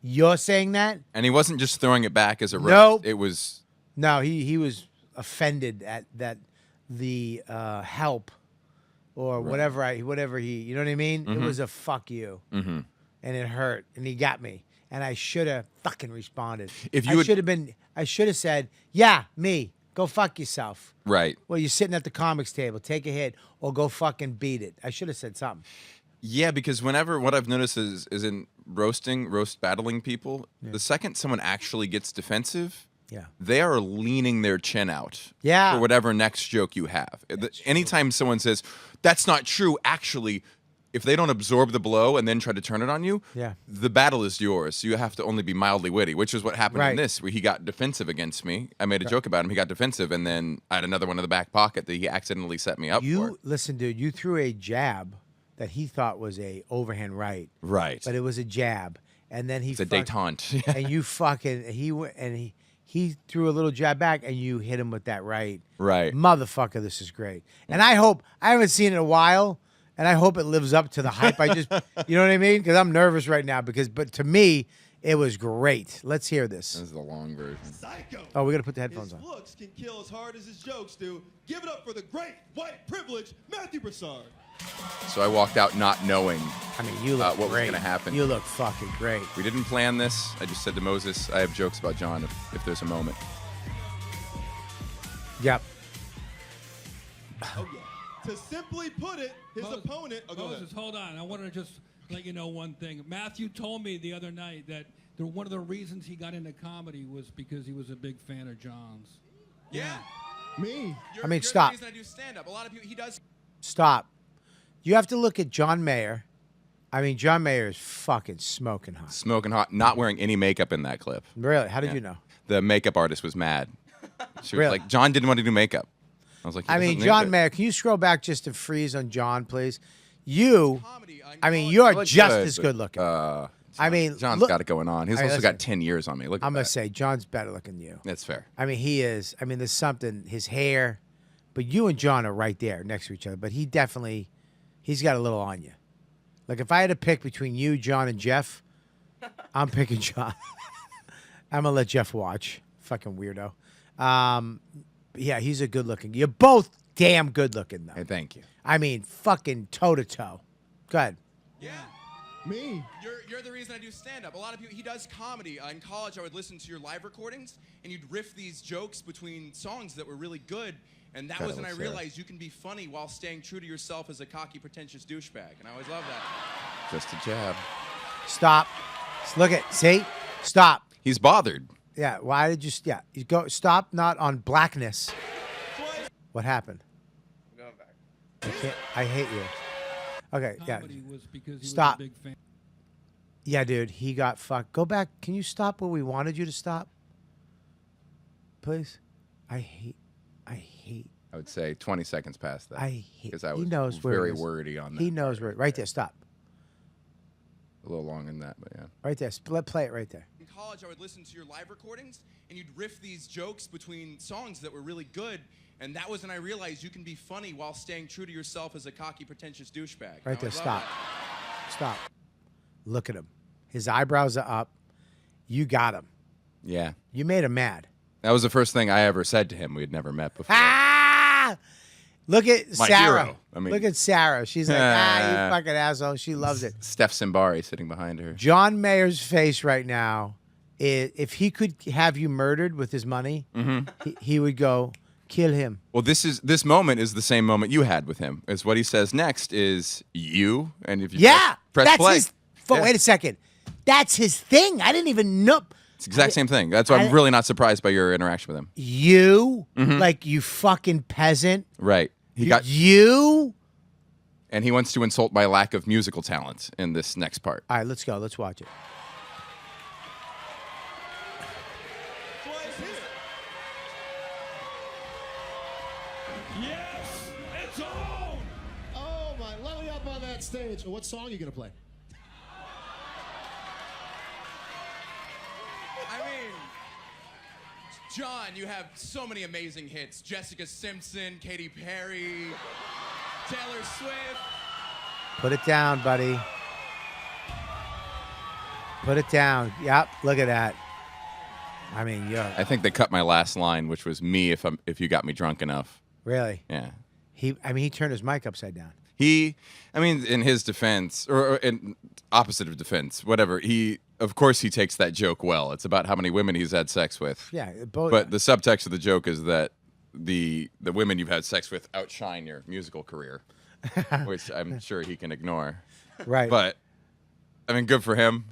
you're saying that? And he wasn't just throwing it back as a roast. Nope. It was. No, he was offended at that the help or whatever he, you know what I mean? Mm-hmm. It was a fuck you. Mm-hmm. And it hurt, and he got me. And I should have fucking responded. I should have said, yeah, me. Go fuck yourself. Right. Well, you're sitting at the comics table. Take a hit or go fucking beat it. I should have said something. Yeah, because what I've noticed is in roast battling people, the second someone actually gets defensive, they are leaning their chin out for whatever next joke you have. Anytime someone says, that's not true, actually, if they don't absorb the blow and then try to turn it on you, the battle is yours. You have to only be mildly witty, which is what happened in this, where he got defensive against me. I made a joke about him. He got defensive, and then I had another one in the back pocket that he accidentally set me up for. Listen, dude, you threw a jab that he thought was a overhand right. Right. But it was a jab. And then it's a détente. And you fucking, he threw a little jab back and you hit him with that right. Right. Motherfucker, this is great. And I haven't seen it in a while, and I hope it lives up to the hype. You know what I mean? Because I'm nervous right now but to me, it was great. Let's hear this. This is the long version. Psycho. Oh, we got to put the headphones on. His looks can kill as hard as his jokes do. Give it up for the great white privilege, Matthew Broussard. So I walked out not knowing you look what was great. going to happen. You look fucking great. We didn't plan this. I just said to Moses, I have jokes about John if there's a moment. Yep. Oh, yeah. To simply put it, his opponent... Oh, go Moses, ahead. hold on. I wanted to just let you know one thing. Matthew told me the other night that one of the reasons he got into comedy was because he was a big fan of John's. Yeah. Me. Stop. The reason I do stand-up. A lot of people, he does... Stop. You have to look at John Mayer. John Mayer is fucking smoking hot. Smoking hot, not wearing any makeup in that clip. Really? How did you know? The makeup artist was mad. She was Really? like, John didn't want to do makeup. I was like, John Mayer, can you scroll back just to freeze on John, please? You're look just good, as good looking. I mean, John's look, got it going on. He's All right, also listen. got 10 years on me. Look at I'm gonna that. say John's better looking than you. That's fair. I mean, he is. I mean, there's something. His hair, but you and John are right there next to each other. But he's got a little on you. Like if I had to pick between you, John, and Jeff, I'm picking John. I'm gonna let Jeff watch. Fucking weirdo. Yeah, he's a good looking. You're both damn good looking though. Hey, thank you. I mean, fucking toe to toe. Go ahead. Yeah. Me? You're the reason I do stand-up. A lot of people, he does comedy. In college, I would listen to your live recordings, and you'd riff these jokes between songs that were really good, and that was when I realized you can be funny while staying true to yourself as a cocky, pretentious douchebag, and I always love that. Just a jab. Stop. Look at. See. Stop. He's bothered. Yeah. Why did you? Yeah. You go. Stop. Not on blackness. What happened? I'm going back. I hate you. Okay. Yeah. Comedy was because he Stop. was a big fan. Yeah, dude. He got fucked. Go back. Can you stop where we wanted you to stop? Please. I hate. I would say 20 seconds past that. I hate. Because I He was knows where it very is. wordy on that. He knows where. Right there. Stop. A little long in that, but yeah. Right there. Play it right there. In college, I would listen to your live recordings, and you'd riff these jokes between songs that were really good, and that was when I realized you can be funny while staying true to yourself as a cocky, pretentious douchebag. Right I there. always love Stop. that. Stop. Look at him. His eyebrows are up. You got him. Yeah. You made him mad. That was the first thing I ever said to him. We had never met before. Ah! Look at My Sarah. hero. I mean- Look at Sarah. She's like, you fucking asshole. She loves it. Steph Simbari sitting behind her. John Mayer's face right now, if he could have you murdered with his money, he would go, kill him. Well, this moment is the same moment you had with him. Is what he says next is you, and if you Yeah. press That's play. his. Yeah. Wait a second. That's his thing. I didn't even know. It's the exact same thing. That's why I'm really not surprised by your interaction with him. You, like you fucking peasant. Right. He got You. and he wants to insult my lack of musical talent in this next part. All right, let's go. Let's watch it. Yes, it's on. Oh my, let me up on that stage. What song are you gonna play? I mean, John, you have so many amazing hits. Jessica Simpson, Katy Perry, Taylor Swift. Put it down, buddy. Put it down. Yep, look at that. I mean, yeah, I think they cut my last line, which was me if you got me drunk enough. really. Yeah. He turned his mic upside down. In his defense, or in opposite of defense, whatever, of course he takes that joke well. It's about how many women he's had sex with. Yeah, both. But the subtext of the joke is that the women you've had sex with outshine your musical career, which I'm sure he can ignore. right. But, I mean, good for him.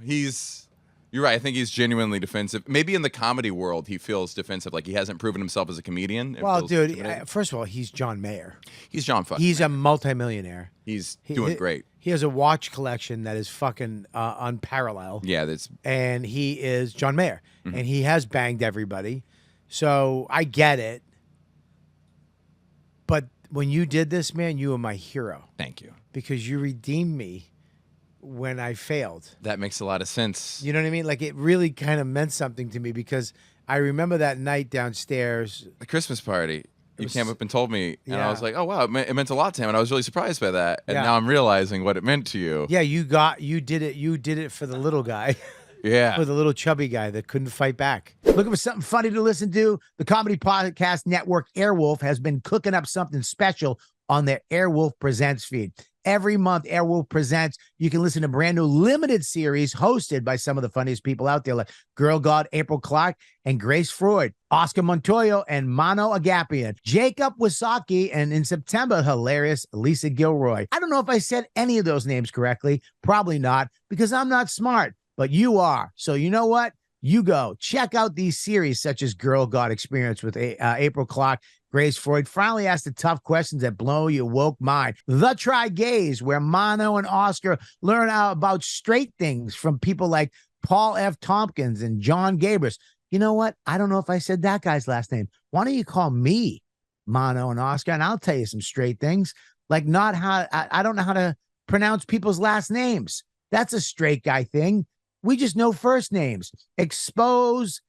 You're right. I think he's genuinely defensive. Maybe in the comedy world, he feels defensive, like he hasn't proven himself as a comedian. and well, feels dude, intimidated. first of all, he's John Mayer. He's John fucking. He's a multimillionaire. He's He- doing he- great. He has a watch collection that is fucking unparalleled. Yeah, that's And he is John Mayer. Mm-hmm. And he has banged everybody. So I get it. But when you did this, man, you were my hero thank you. because you redeemed me when I failed. That makes a lot of sense. You know what I mean? Like it really kind of meant something to me because I remember that night downstairs. The Christmas party. You was- came up and told me, and Yeah. I was like, "Oh wow, it meant a lot to him," and I was really surprised by that. And Yeah. now I'm realizing what it meant to you. Yeah, you did it for the little guy. Yeah. For the little chubby guy that couldn't fight back. Looking for something funny to listen to? The comedy podcast network Airwolf has been cooking up something special on their Airwolf Presents feed. Every month, Airwolf Presents, you can listen to brand new limited series hosted by some of the funniest people out there, like Girl God April Clark and Grace Freud, Oscar Montoyo and Mano Agapian, Jacob Wasaki, and in September, hilarious Lisa Gilroy. I don't know if I said any of those names correctly. Probably not, because I'm not smart, but you are. So you know what? You go check out these series such as Girl God Experience with April Clark, Grace Freud finally asked the tough questions that blow your woke mind. The Try Gays, where Mano and Oscar learn out about straight things from people like Paul F. Tompkins and John Gabris. You know what? I don't know if I said that guy's last name. Why don't you call me Mano and Oscar, and I'll tell you some straight things. Like not how I don't know how to pronounce people's last names. That's a straight guy thing. We just know first names. Expose,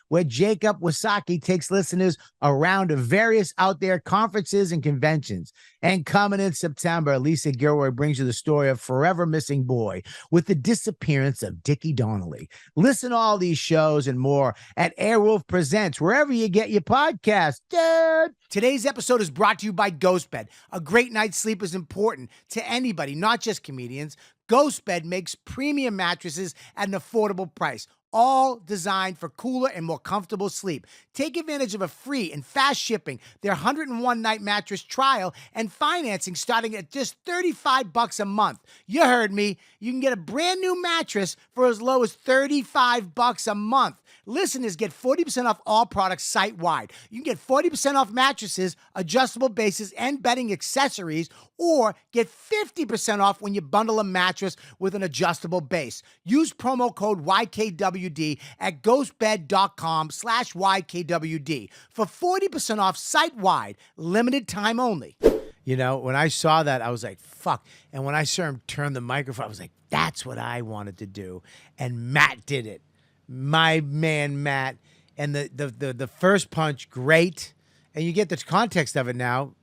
where Jacob Wasaki takes listeners around to various out there conferences and conventions. And coming in September, Lisa Gilroy brings you the story of forever missing boy with the disappearance of Dickie Donnelly. Listen to all these shows and more at Airwolf Presents, wherever you get your podcast, dude. Today's episode is brought to you by GhostBed. A great night's sleep is important to anybody, not just comedians. GhostBed makes premium mattresses at an affordable price, all designed for cooler and more comfortable sleep. Take advantage of a free and fast shipping, their 101-night mattress trial, and financing starting at just $35 a month. You heard me. You can get a brand new mattress for as low as $35 a month. Listeners get 40% off all products site-wide. You can get 40% off mattresses, adjustable bases, and bedding accessories, or get 50% off when you bundle a mattress with an adjustable base. Use promo code YKWD at ghostbed.com/YKWD for 40% off site-wide, limited time only. You know, when I saw that, I was like, fuck. And when I saw him turn the microphone, I was like, that's what I wanted to do. And Matt did it. My man, Matt. And the first punch, great. And you get the context of it now.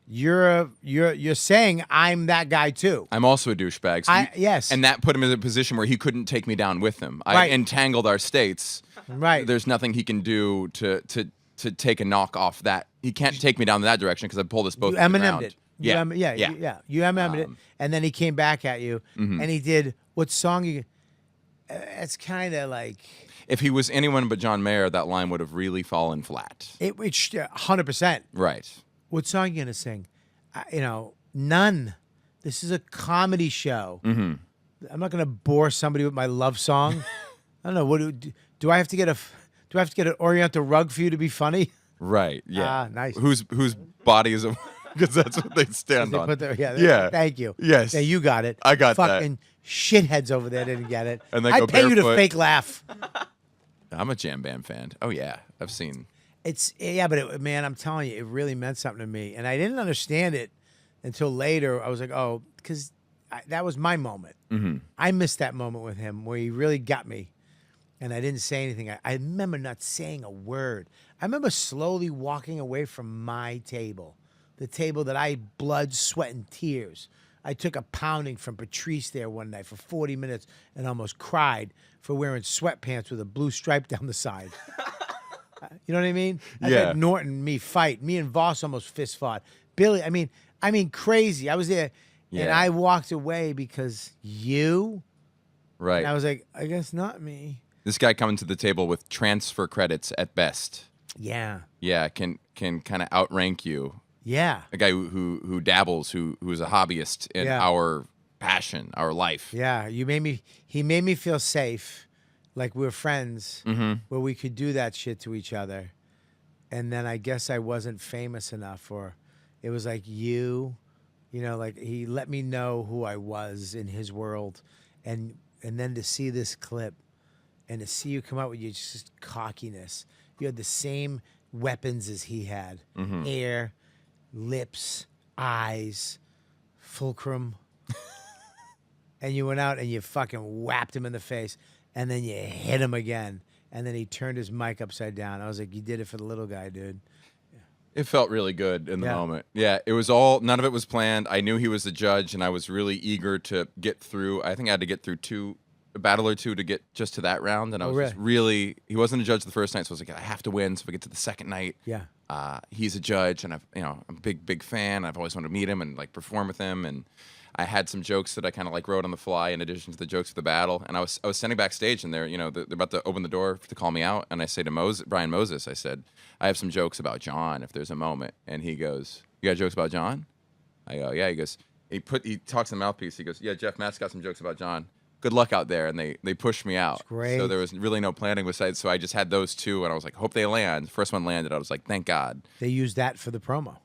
You're saying I'm that guy too. I'm also a douchebag. So yes. And that put him in a position where he couldn't take me down with him. I Right. entangled our states. Right. There's nothing he can do to take a knock off that. He can't take me down in that direction because I pulled us both. You to the Eminem'd ground. it. Yeah. You Eminem'd it. And then he came back at you. Mm-hmm. And he did what song you... it's kind of like... If he was anyone but John Mayer, that line would have really fallen flat. It 100%. Right. What song are you going to sing? None. This is a comedy show. Mm-hmm. I'm not going to bore somebody with my love song. I don't know. What do I have to get an Oriental rug for you to be funny? Right. Yeah. Nice. Whose body is a... Because that's what they stand They on. put Yeah. Thank you. Yes. Yeah, you got it. I got that. Fucking shitheads over there didn't get it. And they I go pay you to barefoot. fake laugh. I'm a jam band fan. Oh yeah, I've seen. But man, I'm telling you, it really meant something to me, and I didn't understand it until later. I was like, oh, because that was my moment. Mm-hmm. I missed that moment with him where he really got me, and I didn't say anything. I remember not saying a word. I remember slowly walking away from my table, the table that I blood, sweat, and tears. I took a pounding from Patrice there one night for 40 minutes and almost cried for wearing sweatpants with a blue stripe down the side. You know what I mean? I Yeah. had Norton and me fight. Me and Voss almost fist fought. Billy, I mean crazy. I was there and Yeah. I walked away because you. Right. And I was like, I guess not me. This guy coming to the table with transfer credits at best. Yeah. Yeah, can kind of outrank you. Yeah. A guy who dabbles, who's a hobbyist in Yeah. our passion, our life. Yeah. He made me feel safe. Like we were friends, where we could do that shit to each other. And then I guess I wasn't famous enough, or it was like like he let me know who I was in his world. And then to see this clip and to see you come out with your just cockiness. You had the same weapons as he had. Hair, lips, eyes, fulcrum. And you went out and you fucking whapped him in the face. And then you hit him again. And then he turned his mic upside down. I was like, you did it for the little guy, dude. It felt really good in the Yeah. moment. Yeah, it was all, none of it was planned. I knew he was the judge, and I was really eager to get through. I think I had to get through a battle or two to get just to that round. And I was just really, he wasn't a judge the first night, so I was like, I have to win. So if I get to the second night, Yeah. He's a judge, and I'm a big fan. I've always wanted to meet him and like perform with him. And I had some jokes that I kind of like wrote on the fly in addition to the jokes for the battle. And I was standing backstage, and they're about to open the door to call me out. And I say to Brian Moses, I said, I have some jokes about John if there's a moment. And he goes, you got jokes about John? I go, yeah. He goes, he talks in the mouthpiece. He goes, yeah, Jeff Matt's got some jokes about John. Good luck out there. And they pushed me out. That's great. So there was really no planning besides. So I just had those two, and I was like, hope they land. First one landed. I was like, thank God. They used that for the promo.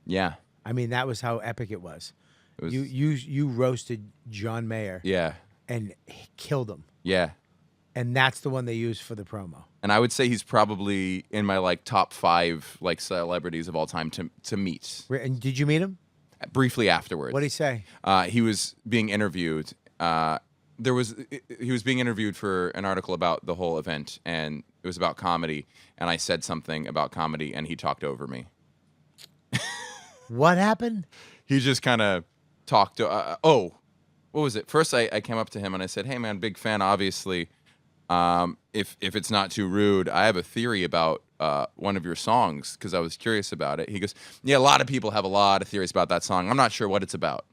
Yeah. I mean, that was how epic it was. It was. You roasted John Mayer Yeah. and killed him. Yeah. And that's the one they used for the promo. And I would say he's probably in my like top 5 like celebrities of all time to meet. And did you meet him? Briefly afterwards. What did he say? He was being interviewed, he was being interviewed for an article about the whole event, and it was about comedy, and I said something about comedy, and he talked over me. What happened? He just kind of talked. What was it? First, I came up to him and I said, "Hey, man, big fan. Obviously, if it's not too rude, I have a theory about one of your songs because I was curious about it." He goes, "Yeah, a lot of people have a lot of theories about that song. I'm not sure what it's about."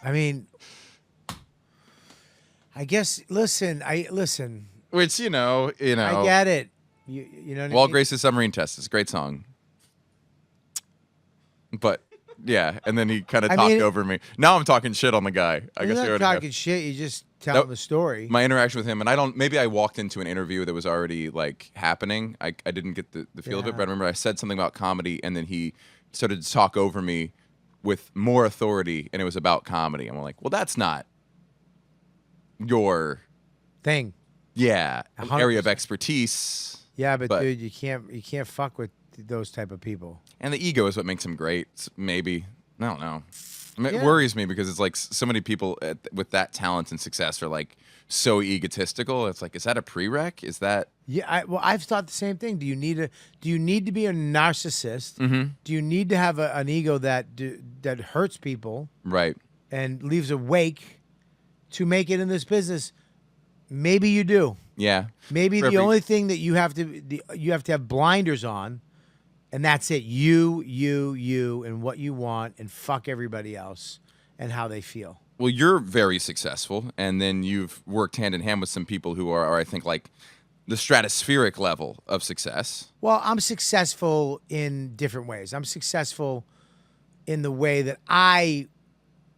I mean, I guess. Listen. Which you know. I get it. You know. What Wall I mean? Grace's Submarine Test is a great song. But yeah, and then he kind of talked over me. Now I'm talking shit on the guy. I guess You're I not already talking shit. You just telling the story. My interaction with him, and maybe I walked into an interview that was already like happening. I didn't get the feel of it, but I remember I said something about comedy, and then he started to talk over me with more authority, and it was about comedy. I'm like, well, that's not your Thing. area of 100%. expertise. Yeah, but dude, you can't fuck with those type of people. And the ego is what makes him great. Maybe. I don't know. I mean, Yeah. It worries me because it's like so many people with that talent and success are like so egotistical. It's like, is that a prereq? Is that? Yeah, I've thought the same thing. Do you need to be a narcissist? Mm-hmm. Do you need to have an ego that hurts people Right. and leaves a wake to make it in this business? Maybe you do. Yeah. Maybe For the every- only thing that you have to have blinders on, and that's it. You, and what you want, and fuck everybody else and how they feel. Well, you're very successful, and then you've worked hand in hand with some people who are I think, like the stratospheric level of success. Well, I'm successful in different ways. I'm successful in the way that I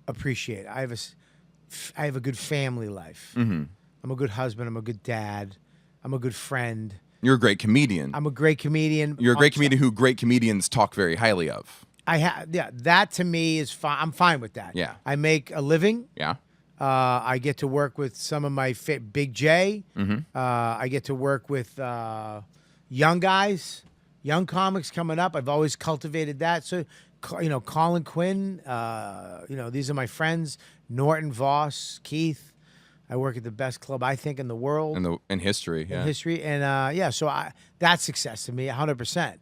appreciate. I have a good family life. Mm-hmm. I'm a good husband. I'm a good dad. I'm a good friend. You're a great comedian. I'm a great comedian. You're a great comedian who great comedians talk very highly of. That to me is fine. I'm fine with that. Yeah. I make a living. Yeah. I get to work with some of my Big J. Mm-hmm. I get to work with young guys, young comics coming up. I've always cultivated that. So, Colin Quinn, these are my friends. Norton Voss, Keith. I work at the best club, I think, in the world. In history, yeah. In history. And, so that's success to me, 100%.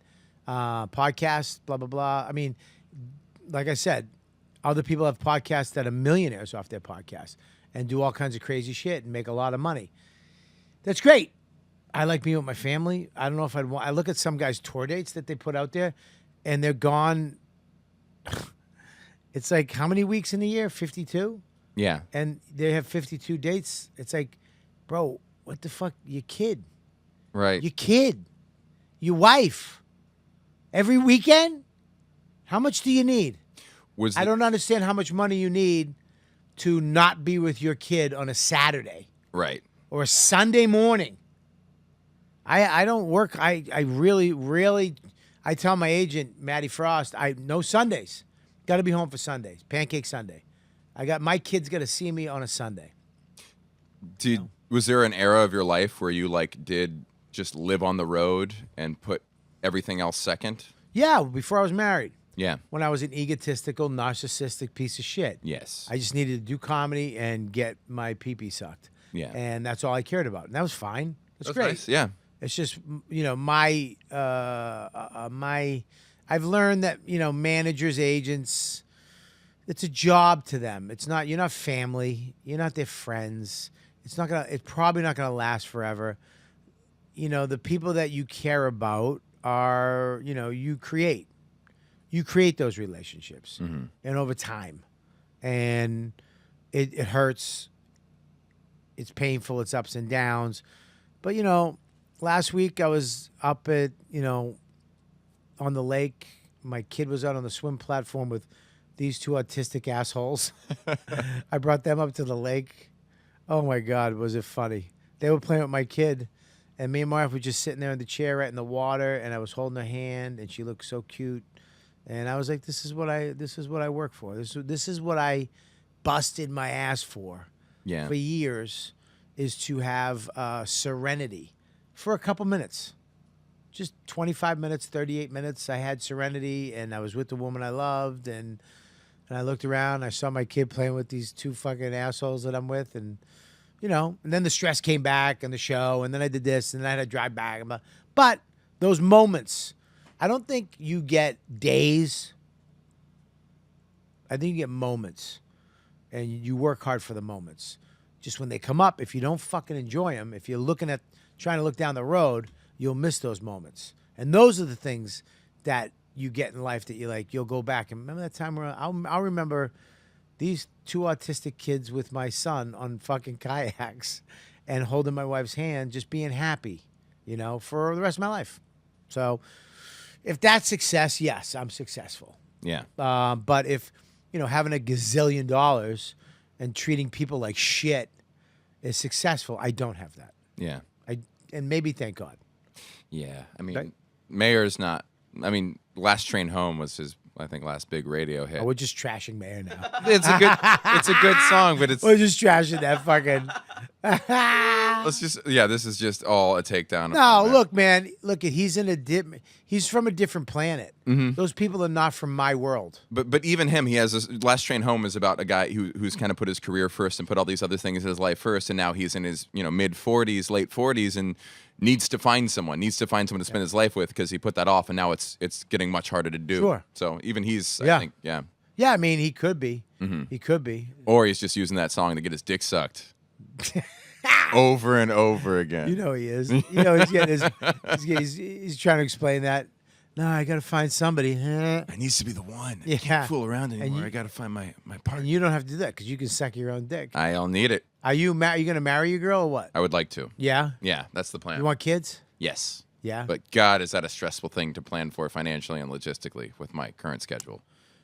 Podcast, blah, blah, blah. I mean, like I said, other people have podcasts that are millionaires off their podcasts and do all kinds of crazy shit and make a lot of money. That's great. I like being with my family. I don't know if I'd want. I look at some guys' tour dates that they put out there, and they're gone. It's like how many weeks in a year? 52? Yeah. And they have 52 dates. It's like, bro, what the fuck? Your kid. Right. Your kid. Your wife. Every weekend? How much do you need? I don't understand how much money you need to not be with your kid on a Saturday. Right. Or a Sunday morning. I don't work. I really, I tell my agent, Matty Frost, no Sundays. Got to be home for Sundays. Pancake Sunday. My kids got to see me on a Sunday. Was there an era of your life where you did just live on the road and put everything else second? Yeah, before I was married. Yeah. When I was an egotistical, narcissistic piece of shit. Yes. I just needed to do comedy and get my pee-pee sucked. Yeah. And that's all I cared about. And that was fine. That's That's great. nice. Yeah. It's just, my I've learned that, managers, agents, it's a job to them. You're not family. You're not their friends. It's probably not going to last forever. The people that you care about are, you create those relationships and over time, and it hurts. It's painful. It's ups and downs. But, last week I was up at, on the lake. My kid was out on the swim platform with these two autistic assholes. I brought them up to the lake. Oh, my God, was it funny. They were playing with my kid, and me and my wife were just sitting there in the chair right in the water, and I was holding her hand, and she looked so cute. And I was like, this is what I work for. This is what I busted my ass for years, is to have serenity for a couple minutes. Just 25 minutes, 38 minutes. I had serenity, and I was with the woman I loved, and and I looked around. I saw my kid playing with these two fucking assholes that I'm with, and and then the stress came back and the show, and then I did this, and then I had to drive back. But those moments, I don't think you get days. I think you get moments, and you work hard for the moments. Just when they come up, if you don't fucking enjoy them, if you're trying to look down the road, you'll miss those moments. And those are the things that you get in life that you'll go back and remember that time where I'll remember these two autistic kids with my son on fucking kayaks and holding my wife's hand, just being happy, for the rest of my life. So if that's success, yes, I'm successful. Yeah. But if, having a gazillion dollars and treating people like shit is successful, I don't have that. Yeah. And maybe thank God. Yeah. I mean, Right. Mayor's not. I mean, Last Train Home was his, I think, last big radio hit. Oh, we're just trashing Mayor now. It's a good song, but it's. We're just trashing that fucking. This is just all a takedown. No, look, man. Look, he's he's from a different planet. Mm-hmm. Those people are not from my world. But even him, he has this. Last Train Home is about a guy who's kind of put his career first and put all these other things in his life first, and now he's in his mid 40s, late 40s, and needs to find someone to spend his life with because he put that off, and now it's getting much harder to do. Sure. So even he's, I think, yeah. Yeah, I mean, he could be. Mm-hmm. He could be. Or he's just using that song to get his dick sucked. Over and over again. He is. He's getting he's trying to explain that. No, I got to find somebody. I needs to be the one. Yeah. I can't fool around anymore. I got to find my partner. And you don't have to do that because you can suck your own dick. I'll need it. Are you going to marry your girl or what? I would like to. Yeah? Yeah, that's the plan. You want kids? Yes. Yeah? But God, is that a stressful thing to plan for financially and logistically with my current schedule?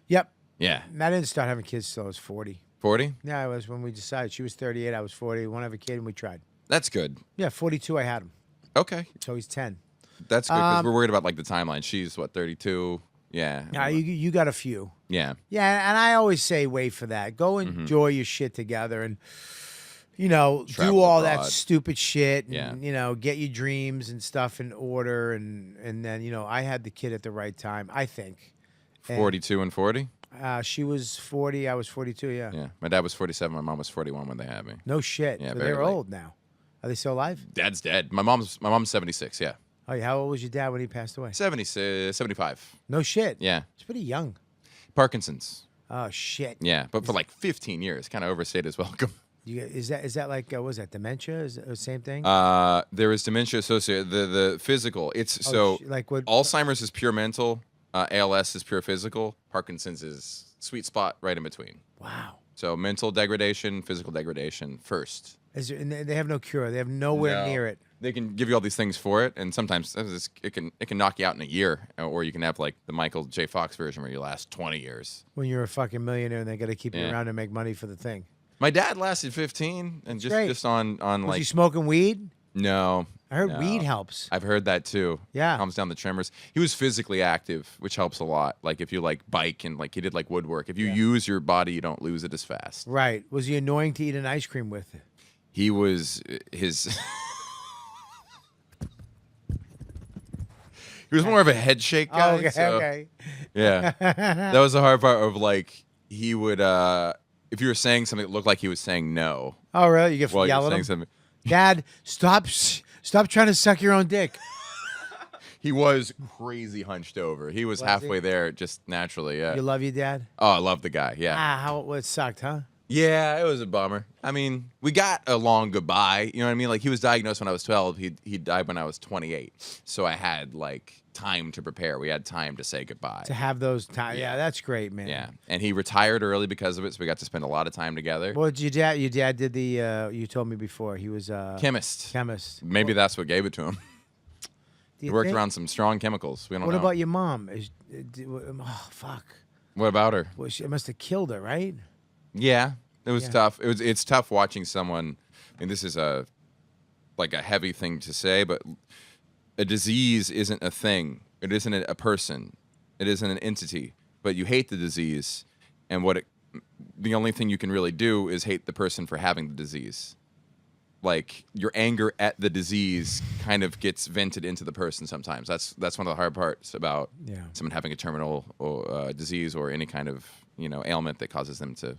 Yep. Yeah. I didn't start having kids till I was 40. 40? Yeah, I was when we decided. She was 38, I was 40. We want to have a kid, and we tried. That's good. Yeah, 42, I had him. Okay. So he's 10. That's good because we're worried about like the timeline. She's what, 32? Yeah. Yeah, you got a few. Yeah. Yeah, and I always say wait for that. Go enjoy your shit together and do Travel all abroad. that stupid shit and Yeah. get your dreams and stuff in order and then I had the kid at the right time, I think. 42 and 40? She was 40, I was 42, yeah. Yeah. My dad was 47. My mom was 41 when they had me. No shit. Yeah, So very they're late. old now. Are they still alive? Dad's dead. My mom's 76, yeah. Oh, yeah. How old was your dad when he passed away? 76, 75. No shit. Yeah. He's pretty young. Parkinson's. Oh shit. Yeah, but for like 15 years, kind of overstayed his welcome. Is that like what was that dementia? Is it the same thing? There is dementia associated. The physical. It's like what? Alzheimer's is pure mental. ALS is pure physical. Parkinson's is sweet spot right in between. Wow. So mental degradation, physical degradation first. And they have no cure. They have nowhere No. near it. They can give you all these things for it, and sometimes it can knock you out in a year, or you can have like the Michael J. Fox version where you last 20 years. When you're a fucking millionaire and they got to keep you Yeah. around and make money for the thing. My dad lasted 15, and great. just on Was like he smoking weed? no. I heard no. weed helps. I've heard that too. Yeah. Calms down the tremors. He was physically active, which helps a lot. Like if you like bike and like he did like woodwork. If you use your body, you don't lose it as fast. Right. Was he annoying to eat an ice cream with? He was his. He was more of a head shake guy. Okay. so- Okay. Yeah. That was the hard part of like he would if you were saying something that looked like he was saying no Oh, really? You get while you yell were at saying him? something. Dad, stop trying to suck your own dick. He was crazy hunched over. He was Was halfway he? there just naturally, yeah. You love your dad? Oh, I love the guy, yeah. How it sucked, huh? Yeah, it was a bummer. I mean, we got a long goodbye. You know what I mean? Like he was diagnosed when I was 12. He died when I was 28. So I had like time to prepare. We had time to say goodbye. To have those times. Yeah, Yeah. that's great, man. Yeah, and he retired early because of it. So we got to spend a lot of time together. Well, your dad did the, you told me before, he was a Chemist. chemist. Maybe that's what gave it to him. Do He you worked think- around some strong chemicals. We don't What know. about your mom? Oh, fuck. What about her? Well, it must have killed her, right? Yeah, it was Yeah. tough. It's tough watching someone. I mean, this is a heavy thing to say, but a disease isn't a thing. It isn't a person. It isn't an entity. But you hate the disease, and the only thing you can really do is hate the person for having the disease. like your anger at the disease kind of gets vented into the person sometimes. That's one of the hard parts about someone having a terminal disease or any kind of ailment that causes them to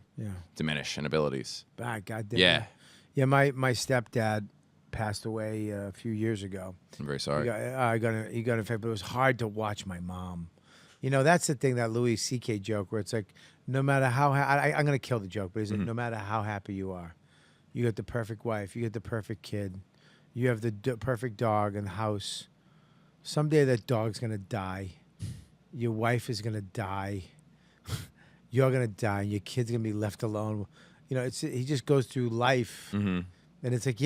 diminish in abilities. God damn. Yeah. Yeah, my stepdad passed away a few years ago. I'm very sorry. He got infected, but it was hard to watch my mom. That's the thing, that Louis C.K. joke where it's like, no matter how I'm going to kill the joke, but he's like, no matter how happy you are, you got the perfect wife, you got the perfect kid, you have the perfect dog in the house. Someday that dog's going to die. Your wife is going to die. You're going to die, and your kid's going to be left alone. He just goes through life, and it's like,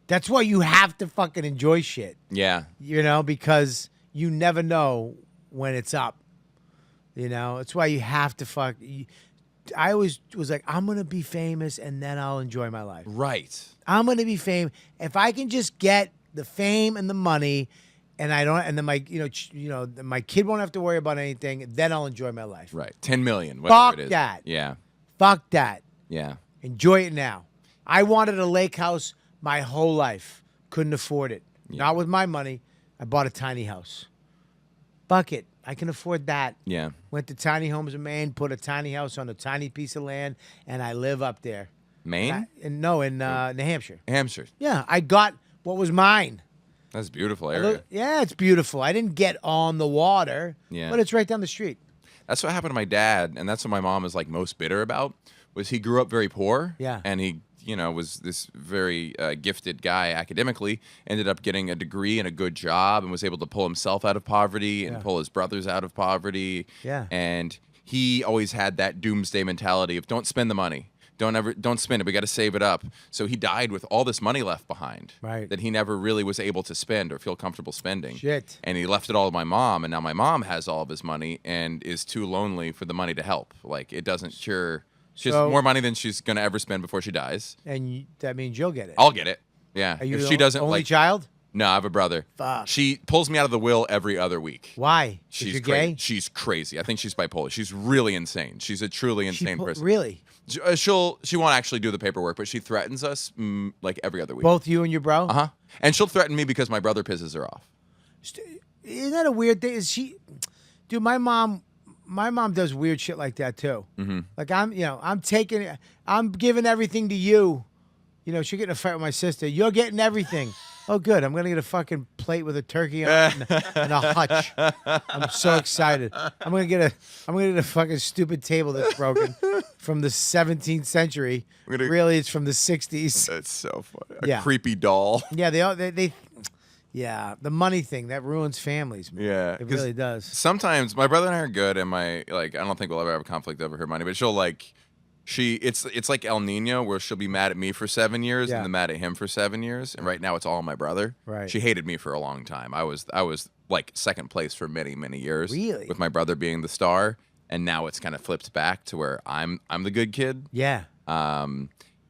that's why you have to fucking enjoy shit. Yeah. Because you never know when it's up. It's why you have to I always was like, I'm going to be famous and then I'll enjoy my life. Right. I'm going to be famous. If I can just get the fame and the money and then my kid won't have to worry about anything, then I'll enjoy my life. Right. 10 million, whatever Fuck it is. that. Yeah. Fuck that. Yeah. Enjoy it now. I wanted a lake house my whole life. Couldn't afford it. Yeah. Not with my money. I bought a tiny house. Fuck it. I can afford that. Yeah. Went to tiny homes in Maine, put a tiny house on a tiny piece of land, and I live up there. Maine? In New Hampshire. Hampshire. Yeah, I got what was mine. That's a beautiful area. Yeah, it's beautiful. I didn't get on the water, Yeah. but it's right down the street. That's what happened to my dad, and that's what my mom is like most bitter about. Was he grew up very poor, Yeah. and he was this very gifted guy academically, ended up getting a degree and a good job, and was able to pull himself out of poverty and pull his brothers out of poverty. Yeah. And he always had that doomsday mentality of don't spend the money. Don't spend it. We got to save it up. So he died with all this money left behind Right. that he never really was able to spend or feel comfortable spending. Shit. And he left it all to my mom, and now my mom has all of his money and is too lonely for the money to help. Like, it doesn't cure. She has So- more money than she's going to ever spend before she dies. And that means you'll get it. I'll get it. Yeah. Are you if the she doesn't only like child? No, I have a brother. Fuck. She pulls me out of the will every other week. Why? She's you're gay? She's crazy. I think she's bipolar. She's really insane. She's a truly insane person. Really? She won't actually do the paperwork, but she threatens us like every other week. Both you and your bro? Uh-huh. And she'll threaten me because my brother pisses her off. Isn't that a weird thing? Dude, my mom does weird shit like that too. Mm-hmm. Like I'm giving everything to you. She'll get in a fight with my sister. You're getting everything. Oh, good. I'm gonna get a fucking plate with a turkey on it and a hutch. I'm so excited. I'm gonna get a fucking stupid table that's broken from the 17th century. Really, it's from the 60s. That's so funny. Yeah. A creepy doll. Yeah, yeah, the money thing that ruins families, man. Yeah, It 'cause really does. Sometimes my brother and I are good, and I don't think we'll ever have a conflict over her money. But she'll it's like El Nino, where she'll be mad at me for 7 years Yeah. and then mad at him for 7 years. And right now it's all my brother. Right. She hated me for a long time. I was like second place for many, many years. Really? With my brother being the star, and now it's kind of flipped back to where I'm the good kid. Yeah.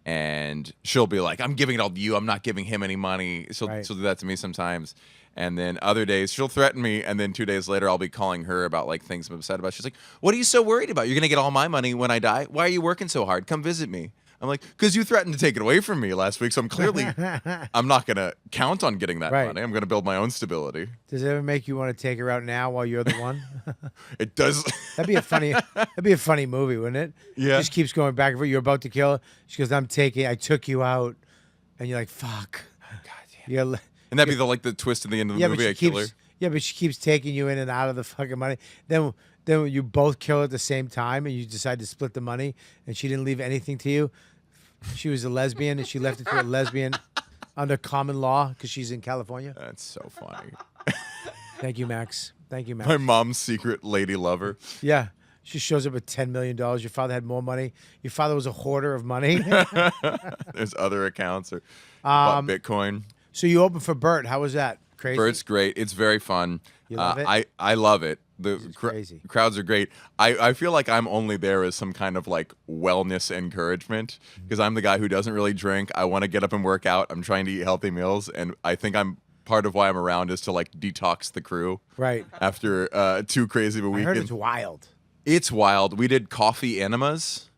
And she'll be like, I'm giving it all to you. I'm not giving him any money. She'll do that to me sometimes. And then other days she'll threaten me. And then 2 days later, I'll be calling her about like things I'm upset about. She's like, what are you so worried about? You're going to get all my money when I die. Why are you working so hard? Come visit me. I'm like, because you threatened to take it away from me last week. So I'm not going to count on getting that money. I'm going to build my own stability. Does it ever make you want to take her out now while you're the one? It does. That'd be a funny movie, wouldn't it? Yeah. Just keeps going back and forth. You're about to kill her. She goes, I took you out. And you're like, fuck. God damn. And that'd be the twist at the end of the movie. I kill her. Yeah, but she keeps taking you in and out of the fucking money. Then you both kill at the same time and you decide to split the money and she didn't leave anything to you. She was a lesbian and she left it to a lesbian under common law because she's in California. That's so funny. Thank you, Max. Thank you, Max. My mom's secret lady lover. Yeah. She shows up with $10 million. Your father had more money. Your father was a hoarder of money. There's other accounts or bought Bitcoin. So you opened for Bert. How was that? Crazy? Bert's great. It's very fun. You love it? I love it. The crazy. crowds are great. I feel like I'm only there as some kind of like wellness encouragement because I'm the guy who doesn't really drink. I want to get up and work out. I'm trying to eat healthy meals. And I think part of why I'm around is to like detox the crew. Right. After too crazy of a I weekend. heard it's wild. It's wild. We did coffee enemas.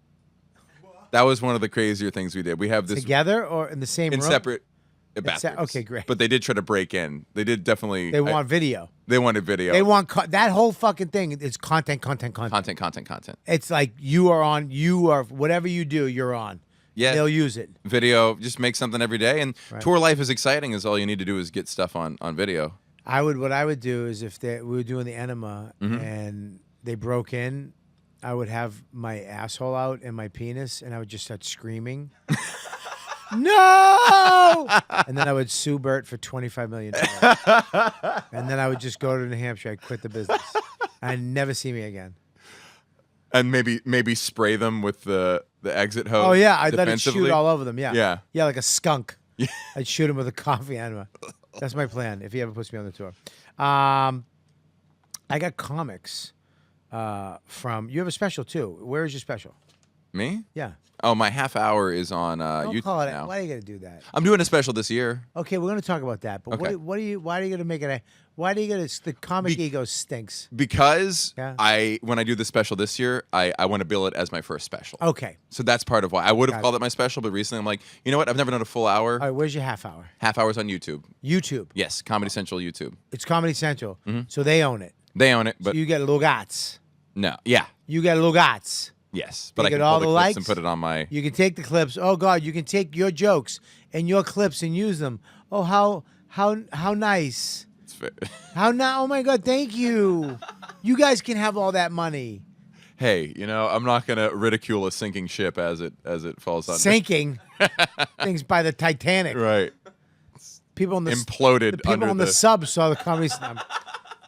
That was one of the crazier things we did. We have this Together or in the same in room? separate bathrooms. Okay, great. But they did try to break in. They did definitely. They want video. They wanted video. They want that whole fucking thing is content. content. It's like you are whatever you do, you're on. Yeah. They'll use it. Video, just make something every day. And tour life is exciting, is all you need to do is get stuff on video. What I would do is if we were doing the enema Mm-hmm. and they broke in, I would have my asshole out and my penis, and I would just start screaming, "No!" And then I would sue Bert for $25 million. And then I would just go to New Hampshire. I'd quit the business. I'd never see me again. And maybe spray them with the exit hose. Oh, yeah. I'd let it defensively. shoot all over them. Yeah. Yeah. Yeah, like a skunk. I'd shoot him with a coffee enema. That's my plan if he ever puts me on the tour. I got comics from... You have a special, too. Where is your special? Me? Yeah. Oh, my half hour is on Don't YouTube call it. now. Why are you going to do that? I'm doing a special this year. Okay, we're going to talk about that. But Okay. why are you going to make it why do you going to... The comic ego stinks. Because Yeah. when I do the special this year, I want to bill it as my first special. Okay. So that's part of why. I would have Got called it my special, but recently I'm like, you know what? I've never done a full hour. All right, where's your half hour? Half hours on YouTube. YouTube. Yes, Comedy Central YouTube. It's Comedy Central. So they own it. They own it, but So you get Lugats. no. Yeah. You get Lugats. Yes. You But I get can all pull the the clips likes? and put it on my... You can take the clips. Oh God, you can take your jokes and your clips and use them. Oh how nice. It's fair. Oh my God, thank you. You guys can have all that money. Hey, I'm not going to ridicule a sinking ship as it falls on. Sinking things by the Titanic. Right. People in the Imploded The people under on the the- sub saw the comedy. All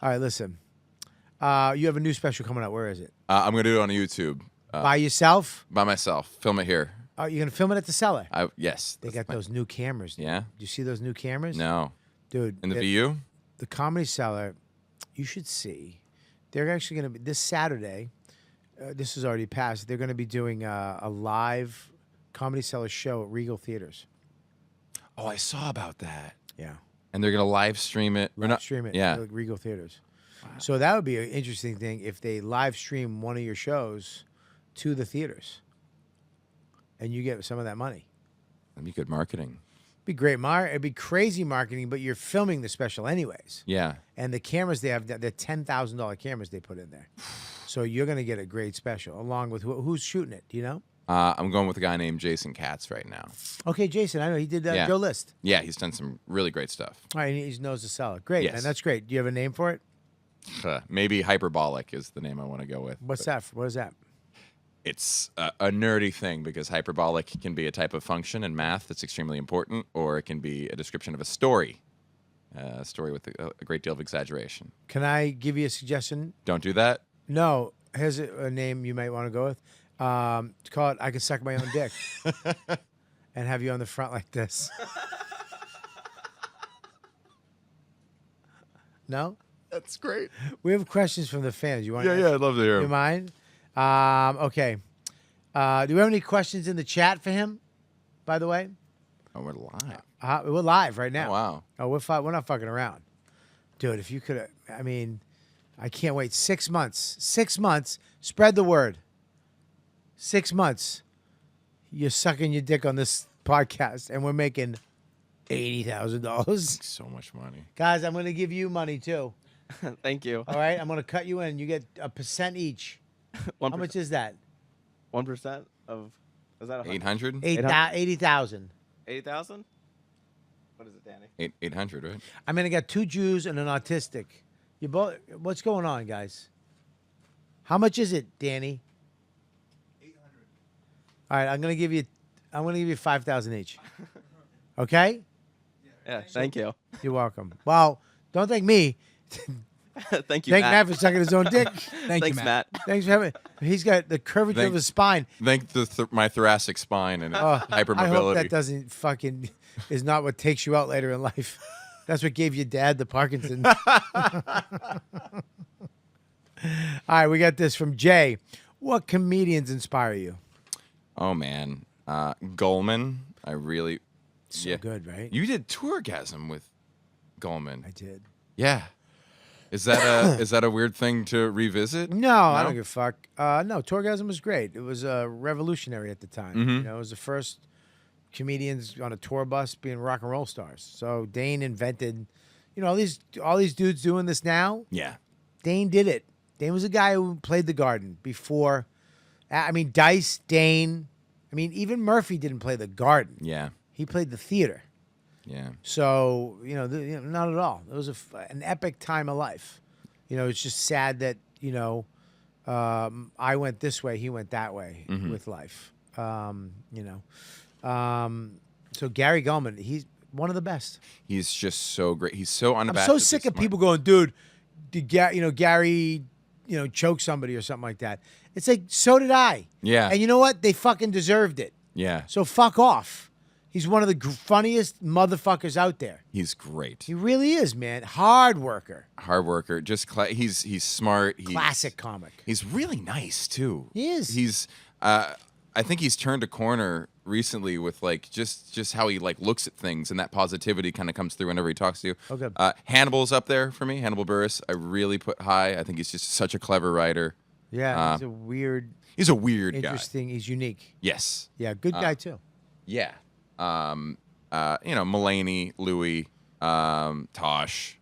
right, listen. You have a new special coming out. Where is it? I'm going to do it on YouTube By yourself? by myself. Film it here. Are you gonna film it at the cellar? Yes. They that's got my- those new cameras. Dude. Yeah? Do you see those new cameras? No. Dude. In the VU? The Comedy Cellar, you should see. They're actually going to be this Saturday. This is already passed. They're going to be doing a live Comedy Cellar show at Regal Theaters. Oh, I saw about that. Yeah, And they're going to live stream it. Or live not- stream it. Yeah. At Regal Theaters. So that would be an interesting thing if they live stream one of your shows to the theaters, and you get some of that money. That'd be good marketing. Be great, it'd be crazy marketing, but you're filming the special anyways. Yeah. And the cameras they have, they're $10,000 cameras they put in there. So you're going to get a great special, along with who's shooting it, do you know? I'm going with a guy named Jason Katz right now. Okay, Jason, I know. He did Yeah. Joe List. Yeah, he's done some really great stuff. All right, he knows the seller. Great, Yes. man, that's great. Do you have a name for it? Maybe Hyperbolic is the name I want to go with. What's that? What is that? It's a nerdy thing because hyperbolic can be a type of function in math that's extremely important, or it can be a description of a story with a great deal of exaggeration. Can I give you a suggestion? Don't do that. No. Here's a name you might want to go with. Call it I Can Suck My Own Dick. And have you on the front like this. No? That's great. We have questions from the fans. You want? Yeah, I'd love to hear You him. mind? Okay. Do we have any questions in the chat for him? By the way, Oh, we're live. we're live right now. Oh, wow. Oh, we're not fucking around, dude. If you could, I mean, I can't wait. 6 months. 6 months. Spread the word. 6 months. You're sucking your dick on this podcast, and we're making $80,000. So much money. Guys, I'm going to give you money too. Thank you. All right, I'm going to cut you in. You get 1% each. 1%, How much is that? 1% of, is that 800? 80,000. 80,000? What is it, Danny? 800, right? I'm going to get 2 Jews and an autistic. You both. What's going on, guys? How much is it, Danny? 800. All right, I'm going to give you 5,000 each. Okay? Yeah, thank you. You're welcome. Well, don't thank me. Thank you, Thank Matt. Matt for sucking his own dick. Thank Thanks, you, Matt. Thanks for having. He's got the curvature of his spine. Thank my thoracic spine and Oh, I hope hypermobility. that doesn't fucking is not what takes you out later in life. That's what gave your dad the Parkinson's. All right, we got this from Jay. What comedians inspire you? Oh, man. Goldman, I really... So good, right? You did Tourgasm with Goldman. I did. Yeah. Is that a weird thing to revisit? No, I don't give a fuck. No, Tourgasm was great. It was revolutionary at the time. You know, it was the first comedians on a tour bus being rock and roll stars. So Dane invented, you know, all these dudes doing this now. Yeah. Dane did it. Dane was a guy who played the Garden before. I mean, Dice, Dane. I mean, even Murphy didn't play the Garden. Yeah. He played the theater. Yeah. So, you know, not at all. It was an epic time of life. You know, it's just sad that, you know, I went this way, he went that way with life. You know. So Gary Gulman, he's one of the best. He's just so great. He's so unabashed. I'm so sick of people going, dude, did Gary, you know, choke somebody or something like that. It's like, so did I. Yeah. And you know what? They fucking deserved it. Yeah. So fuck off. He's one of the funniest motherfuckers out there. He's great. He really is, man. Hard worker. Hard worker. Just he's smart. Classic comic. He's really nice too. He is. He's I think he's turned a corner recently with like just how he like looks at things, and that positivity kind of comes through whenever he talks to you. Okay. Hannibal's up there for me. Hannibal Buress, I really put high. I think he's just such a clever writer. Yeah, he's a weird, interesting guy. He's unique. Yes. Yeah, good guy too. Yeah. You know, Mulaney, Louis, Tosh,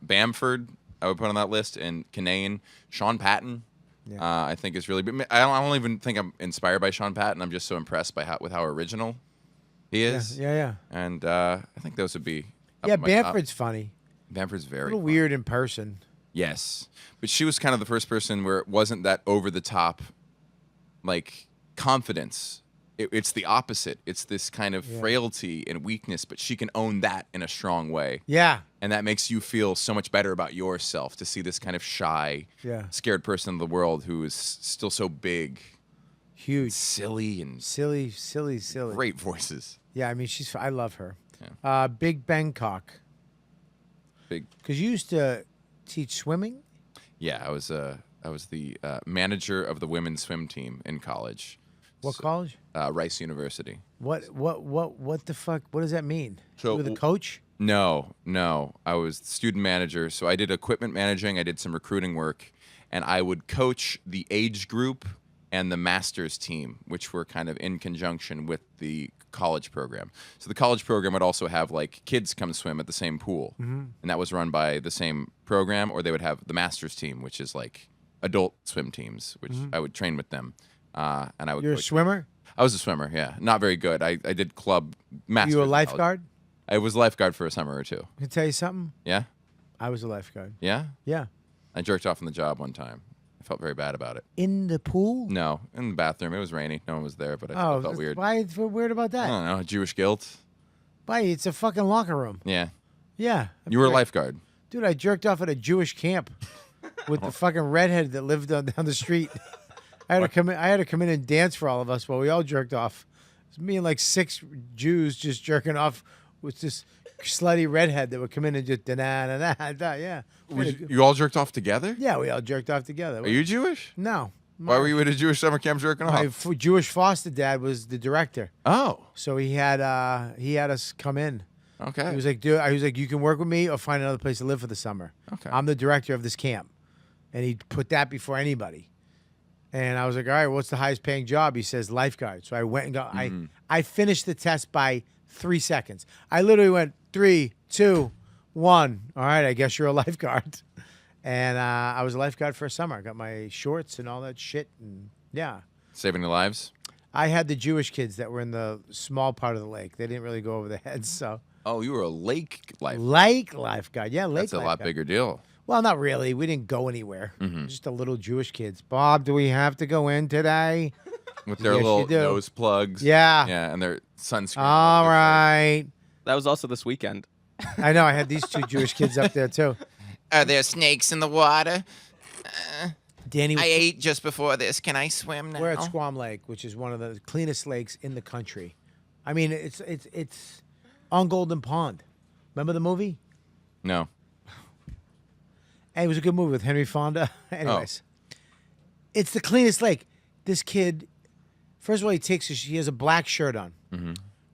Bamford, I would put on that list, and Kinane, Sean Patton. Yeah. I think is really. I don't even think I'm inspired by Sean Patton. I'm just so impressed by how original he is. Yeah. And I think those would be. Yeah, Bamford's funny. Bamford's very a little weird in person. Yes, but she was kind of the first person where it wasn't that over the top, like confidence. It's the opposite. It's this kind of frailty and weakness, but she can own that in a strong way. Yeah. And that makes you feel so much better about yourself to see this kind of shy, scared person in the world who is still so big. Huge. Silly and... Silly. Great voices. Yeah, I mean, I love her. Yeah. Big Bangkok. Big. Because you used to teach swimming? Yeah, I was the manager of the women's swim team in college. What college? Rice University. What the fuck? What does that mean? So, you were the coach? No. I was the student manager. So I did equipment managing. I did some recruiting work, and I would coach the age group and the master's team, which were kind of in conjunction with the college program. So the college program would also have like kids come swim at the same pool, and that was run by the same program, or they would have the master's team, which is like adult swim teams, which I would train with them. And I would. You're a swimmer? I was a swimmer. Yeah, not very good. I did club masters. You were a lifeguard? I was a lifeguard for a summer or two. Can I tell you something? Yeah. I was a lifeguard. Yeah. Yeah. I jerked off on the job one time. I felt very bad about it. In the pool? No, in the bathroom. It was rainy. No one was there, but I felt weird. Why weird about that? I don't know. Jewish guilt. Why? It's a fucking locker room. Yeah. Yeah. You were a lifeguard. Dude, I jerked off at a Jewish camp with the fucking redhead that lived down the street. I had to come in and dance for all of us while we all jerked off. It was me and like 6 Jews just jerking off with this slutty redhead that would come in and just yeah. You all jerked off together? Yeah, we all jerked off together. Are you Jewish? No. Why were you at a Jewish summer camp jerking off? My Jewish foster dad was the director. Oh. So he had us come in. Okay. He was like, dude, I was like, you can work with me or find another place to live for the summer. Okay. I'm the director of this camp. And he put that before anybody. And I was like, all right, what's the highest paying job? He says lifeguard. So I went and got, I finished the test by 3 seconds. I literally went 3, 2, 1. All right, I guess you're a lifeguard. And I was a lifeguard for a summer. I got my shorts and all that shit. And yeah. Saving their lives? I had the Jewish kids that were in the small part of the lake. They didn't really go over their heads, so. Oh, you were a lake lifeguard. Lake lifeguard. Yeah, lake That's a lifeguard. lot bigger deal. Well, not really. We didn't go anywhere. Just the little Jewish kids. Bob, do we have to go in today? With their Yes, little you do. nose plugs. Yeah. Yeah, and their sunscreen. All right. That was also this weekend. I know. I had these 2 Jewish kids up there, too. Are there snakes in the water? Danny, I ate just before this. Can I swim now? we're at Squam Lake, which is one of the cleanest lakes in the country. I mean, it's on Golden Pond. Remember the movie? No. Hey, it was a good movie with Henry Fonda. Anyways, it's the cleanest lake. This kid, first of all, he has a black shirt on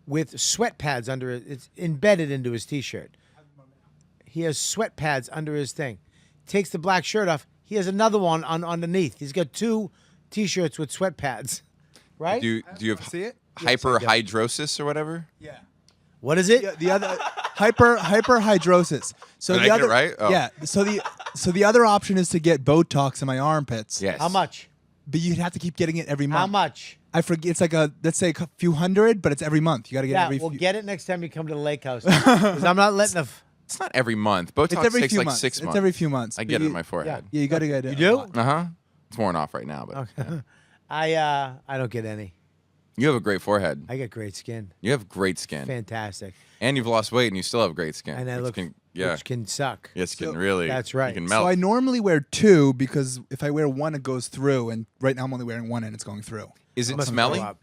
with sweat pads under it. It's embedded into his T-shirt. He has sweat pads under his thing. takes the black shirt off, he has another one on underneath. He's got 2 T-shirts with sweat pads. Right? Do you have See it? hyperhidrosis or whatever? Yeah. What is it? Yeah, the other hyperhidrosis. So Did I the get other it right? Oh. Yeah. So the other option is to get Botox in my armpits. Yes. How much? But you'd have to keep getting it every month. How much? I forget. It's like let's say a few hundred, but it's every month. You got to get it Yeah, every. we'll few, get it next time you come to the lake house. 'Cause I'm not letting the. It's not every month. Botox It's every takes few like months. 6 months. It's every few months. I But get it you- in my forehead. Yeah, you got to get it. You do? It's worn off right now, but I don't get any. you have a great forehead. I get great skin. You have great skin, Fantastic. and you've lost weight, and you still have great skin. And I which look. can, Which can suck. Yes, can really. That's right. You can So melt. So I normally wear 2 because if I wear 1, it goes through, and right now I'm only wearing 1 and it's going through. Is it I'm gonna smelly? throw up.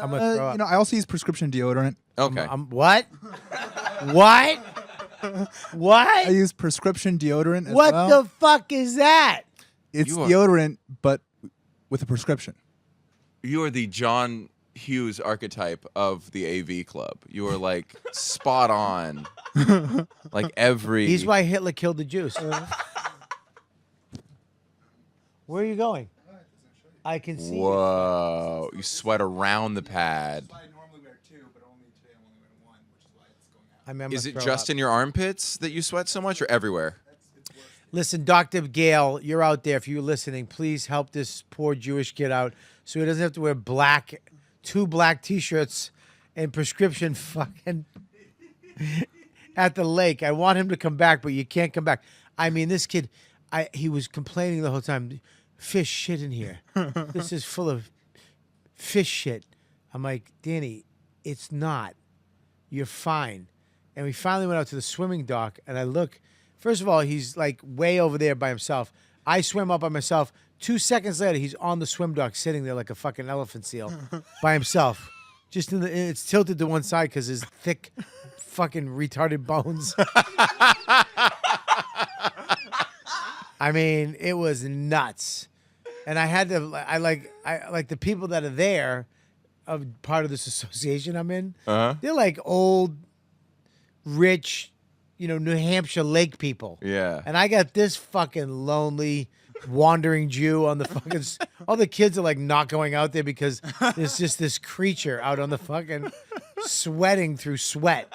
I'm gonna throw up. You know, I also use prescription deodorant. Okay. What? What? What? I use prescription deodorant as What well. the fuck is that? It's You are- deodorant, but with a prescription. You are the John Hughes archetype of the AV club. You are like spot on. Like every. He's why Hitler killed the Jews. Where are you going? I can see. Whoa! You sweat around the pad. I normally wear 2, but only today I'm only wearing 1, which is why it's going out. I remember. Is it just in your armpits that you sweat so much, or everywhere? Listen, Dr. Gale, you're out there. If you're listening, please help this poor Jewish kid out so he doesn't have to wear 2 black T-shirts and prescription fucking at the lake. I want him to come back, but you can't come back. I mean, this kid, he was complaining the whole time. Fish shit in here. This is full of fish shit. I'm like, Danny, it's not. You're fine. And we finally went out to the swimming dock, and I look. First of all, he's like way over there by himself. I swim up by myself. 2 seconds later, he's on the swim dock, sitting there like a fucking elephant seal, by himself. Just it's tilted to one side because his thick, fucking retarded bones. I mean, it was nuts, and I had to. I like the people that are there, of part of this association I'm in. They're like old, rich, New Hampshire lake people. Yeah. And I got this fucking lonely, wandering Jew on the fucking. All the kids are like not going out there because there's just this creature out on the fucking sweating through sweat.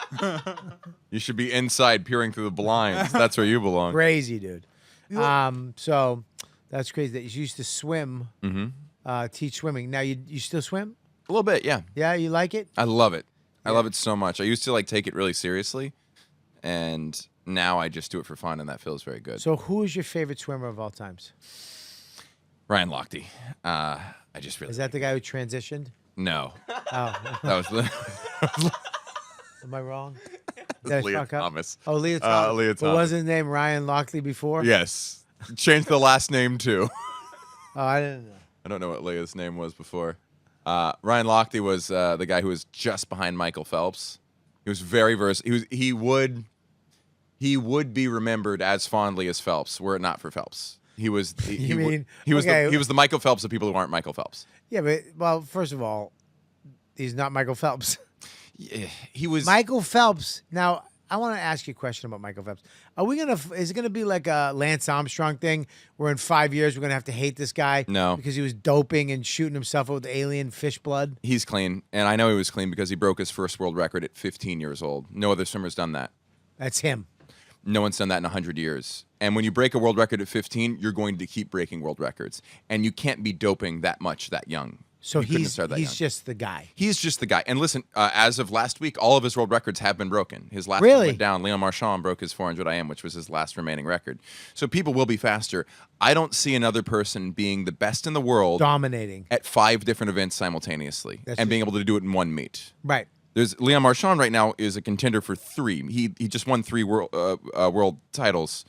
You should be inside peering through the blinds. That's where you belong. Crazy, dude. So that's crazy that you used to swim, teach swimming. Now you still swim? A little bit, yeah. Yeah, you like it? I love it. I love it so much. I used to like take it really seriously, and now I just do it for fun, and that feels very good. So who is your favorite swimmer of all times? Ryan Lochte. I just really Is that the guy who transitioned? no. Oh, That was am I wrong? Did I Leah fuck up? Thomas. Oh, Leah Thomas. Leah But Thomas. wasn't his name Ryan Lockley before? Yes. Changed the last name too. Oh, I didn't know. I don't know what Leah's name was before. Ryan Lochte was the guy who was just behind Michael Phelps. He was very versatile. He would be remembered as fondly as Phelps were it not for Phelps. He was You mean- he was okay. the Michael Phelps of people who aren't Michael Phelps. Yeah, but well, first of all, he's not Michael Phelps. Yeah, he was Michael Phelps. Now, I want to ask you a question about Michael Phelps. Is it gonna be like a Lance Armstrong thing, where in 5 years we're gonna have to hate this guy? No. because he was doping and shooting himself with alien fish blood. He's clean, and I know he was clean because he broke his first world record at 15 years old. No other swimmer's done that. That's him. No one's done that in 100 years. And when you break a world record at 15, you're going to keep breaking world records. And you can't be doping that much that young. So You couldn't he's start that young. just the guy. He's just the guy. And listen, as of last week, all of his world records have been broken. His last Really? one went down. Leon Marchand broke his 400 IM, which was his last remaining record. So people will be faster. I don't see another person being the best in the world Dominating. at 5 different events simultaneously That's and being just- able to do it in one meet. Right. There's Leon Marchand right now is a contender for 3. He just won 3 world titles,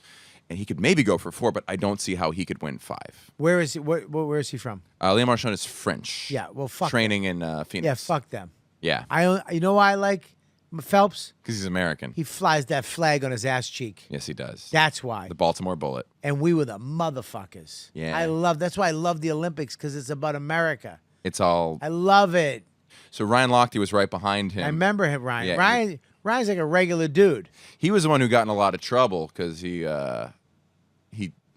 and he could maybe go for 4, but I don't see how he could win 5. Where is he? Where is he from? Leon Marchand is French. Yeah, well, fuck training in Phoenix. Yeah, fuck them. Yeah, You know why I like Phelps? because he's American. He flies that flag on his ass cheek. Yes, he does. That's why. The Baltimore Bullet. And we were the motherfuckers. Yeah. That's why I love the Olympics, because it's about America. It's all. I love it. So Ryan Lochte was right behind him. I remember him, Ryan. Yeah, Ryan's like a regular dude. He was the one who got in a lot of trouble because he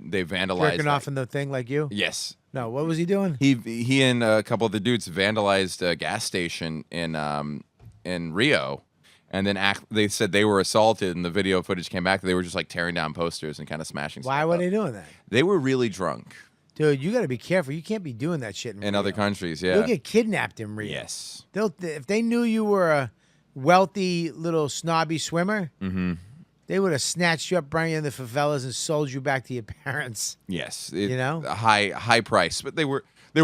they vandalized. Jerking off in the thing like you? Yes. No, what was he doing? He and a couple of the dudes vandalized a gas station in Rio, and then they said they were assaulted, and the video footage came back. They were just like tearing down posters and kind of smashing. Why stuff were up. they doing that? They were really drunk Dude, you got to be careful. You can't be doing that shit in Rio. other countries. Yeah. You'll get kidnapped in Rio. Yes. If they knew you were a wealthy little snobby swimmer, they would have snatched you up, brought you in the favelas, and sold you back to your parents. Yes. You know? A high price, but they were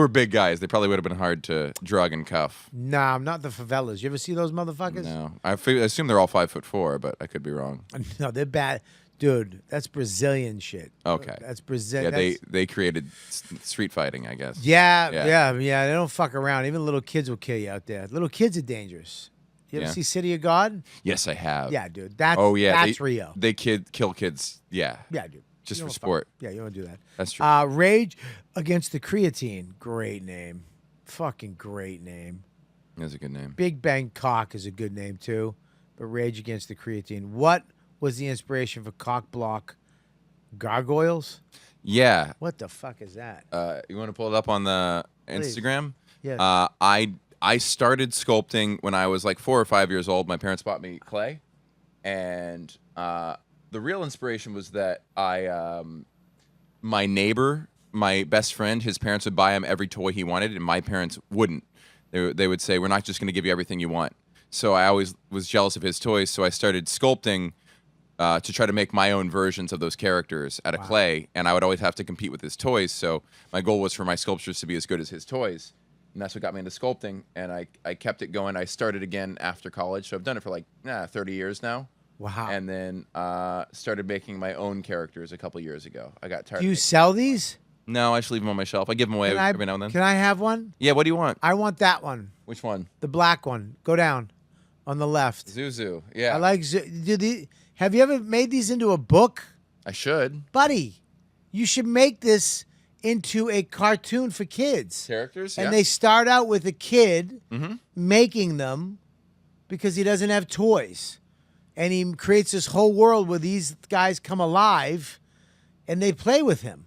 big guys. They probably would have been hard to drug and cuff. Nah, not the favelas. You ever see those motherfuckers? No, I assume they're all 5'4", but I could be wrong. No, they're bad. Dude, that's Brazilian shit. Okay. That's Brazilian. Yeah, they created street fighting, I guess. Yeah. They don't fuck around. Even little kids will kill you out there. Little kids are dangerous. You ever Yeah. see City of God? Yes, I have. Yeah, dude. That's They, Rio. They kill kids. Yeah. Yeah, dude. Just You for don't sport. Yeah, you don't do that. That's true. Rage Against the Creatine. Great name. Fucking great name. That's a good name. Big Bang Cock is a good name too. But Rage Against the Creatine. What was the inspiration for cock block gargoyles? Yeah. What the fuck is that? You want to pull it up on the Please. Instagram? Yeah. I started sculpting when I was like 4 or 5 years old. My parents bought me clay, and the real inspiration was that my neighbor, my best friend, his parents would buy him every toy he wanted, and my parents wouldn't. They would say, "We're not just going to give you everything you want." So I always was jealous of his toys. So I started sculpting to try to make my own versions of those characters out of clay, and I would always have to compete with his toys. So my goal was for my sculptures to be as good as his toys, and that's what got me into sculpting. And I kept it going. I started again after college, so I've done it for like 30 years now. Wow. And then started making my own characters a couple years ago. I got tired. Do you of sell these? No, I just leave them on my shelf. I give them away every now and then. Can I have one? Yeah, what do you want? I want that one. Which one? The black one. Go down on the left. Zuzu. Yeah. I like have you ever made these into a book? I should. Buddy, you should make this into a cartoon for kids. Characters? And yeah. they start out with a kid Mhm. making them because he doesn't have toys. And he creates this whole world where these guys come alive and they play with him.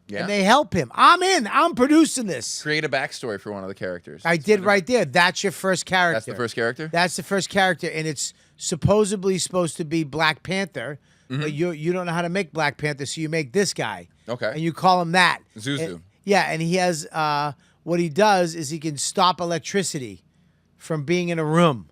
Yeah. And they help him. I'm in. I'm producing this. Create a backstory for one of the characters. I did right there. That's your first character. That's the first character? That's the first character, and it's supposedly supposed to be Black Panther, but you don't know how to make Black Panther, so you make this guy. Okay. And you call him that. Zuzu. And- yeah, and he has what he does is he can stop electricity from being in a room.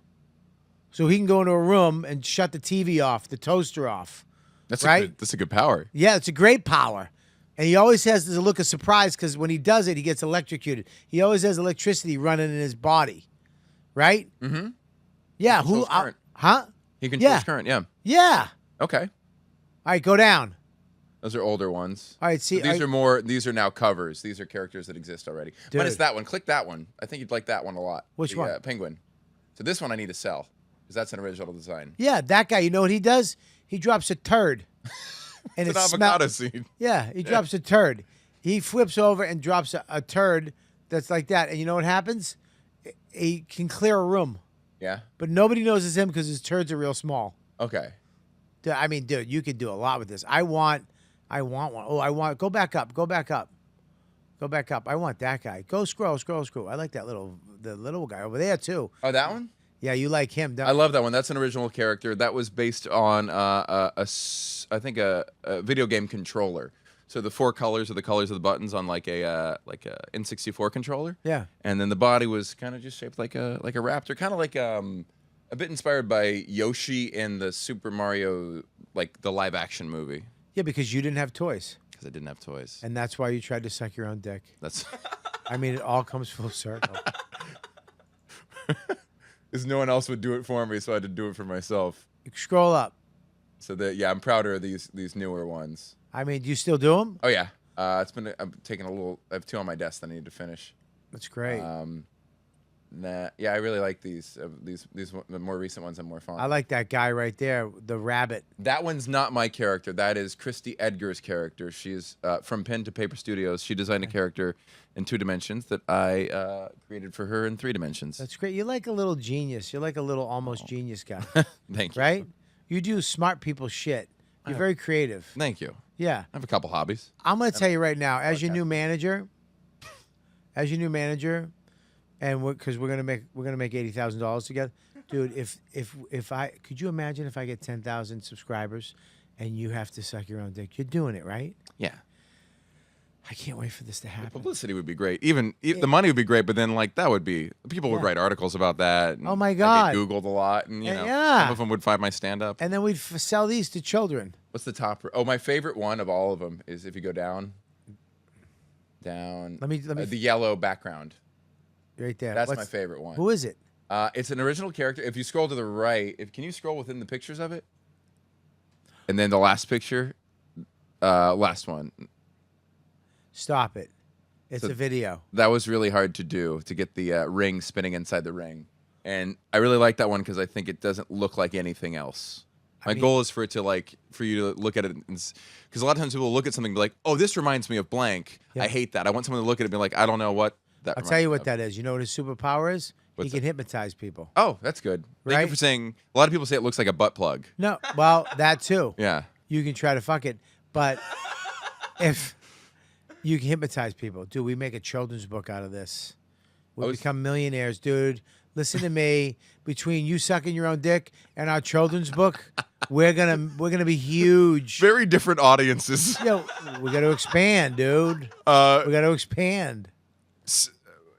So he can go into a room and shut the TV off, the toaster off. That's right? that's a good power. Yeah, it's a great power. And he always has this look of surprise because when he does it, he gets electrocuted. He always has electricity running in his body, right? Mm-hmm. Yeah. Controls current. Huh? He controls Yeah. current, yeah. Yeah. Okay. All right, go down. Those are older ones. All right, see. But these are now covers. These are characters that exist already. Dude. Minus that one. Click that one. I think you'd like that one a lot. Which The, one? Penguin. So this one I need to sell because that's an original design. Yeah, that guy. You know what he does? He drops a turd, and It's it an avocado smells. seed. Yeah, he drops a turd. He flips over and drops a turd that's like that, and you know what happens? He can clear a room, Yeah. but nobody knows it's him because his turds are real small. Okay. Dude, I mean, dude, you could do a lot with this. I want one. Oh, go back up. Go back up. Go back up. I want that guy. Go scroll. I like the little guy over there too. Oh, that one? Yeah, you like him. Don't I love that one. That's an original character. That was based on I think a video game controller. So the 4 colors are the colors of the buttons on like a N64 controller. Yeah. And then the body was kind of just shaped like a raptor, kind of like a bit inspired by Yoshi in the Super Mario, like the live action movie. Yeah, because you didn't have toys, Because I didn't have toys. and that's why you tried to suck your own dick. That's I mean, it all comes full circle. because no one else would do it for me, so I had to do it for myself. Scroll up. So that I'm prouder of these newer ones. I mean, do you still do them? Oh yeah, it's been. I'm taking a little. I have 2 on my desk that I need to finish. That's great. Yeah, I really like these. The more recent ones I'm more fond. I like that guy right there, the rabbit. That one's not my character. That is Christy Edgar's character. She's from Pen to Paper Studios. She designed a character in 2 dimensions that I created for her in 3 dimensions. That's great. You're like a little genius. You're like a little almost genius guy, Thank you. right? You do smart people shit. You're very creative. Thank you. Yeah. I have a couple hobbies. I'm going to tell you right now, as your new manager, and because we're gonna make $80,000 together, dude. If I could, you imagine if I get 10,000 subscribers, and you have to suck your own dick? You're doing it, right? Yeah. I can't wait for this to happen. Publicity would be great. Even the money would be great, but then like that would be people would write articles about that. And Oh my I'd God. get Googled a lot, and you know, yeah. some of them would find my stand up. And then we'd sell these to children. What's the top? Oh, my favorite one of all of them is if you go down. Let me the yellow background. Right there. That's my favorite one. Who is it? It's an original character. If you scroll to the right, can you scroll within the pictures of it? And then the last picture, last one. Stop it. It's a video. That was really hard to do, to get the ring spinning inside the ring. And I really like that one because I think it doesn't look like anything else. My goal is for you to look at it, because a lot of times people will look at something and be like, "Oh, this reminds me of blank." Yeah. I hate that. I want someone to look at it and be like, "I don't know what that." I'll tell you what that is. You know what his superpower is? What's He can hypnotise people. Oh, that's good. Thank Right? you for saying. A lot of people say it looks like a butt plug. No, well, that too. Yeah. You can try to fuck it, but if you can hypnotize people, dude, we make a children's book out of this. We become millionaires, dude. Listen to me. Between you sucking your own dick and our children's book, we're gonna be huge. Very different audiences. Yo, we got to expand, dude. We got to expand.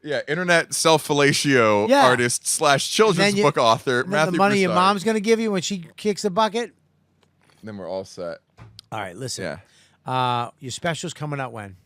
Yeah, internet self-fellatio artist / children's book author, Matthew The money your Broussard. mom's gonna give you when she kicks the bucket. Then we're all set. All right, listen. Yeah. Your special's coming out when?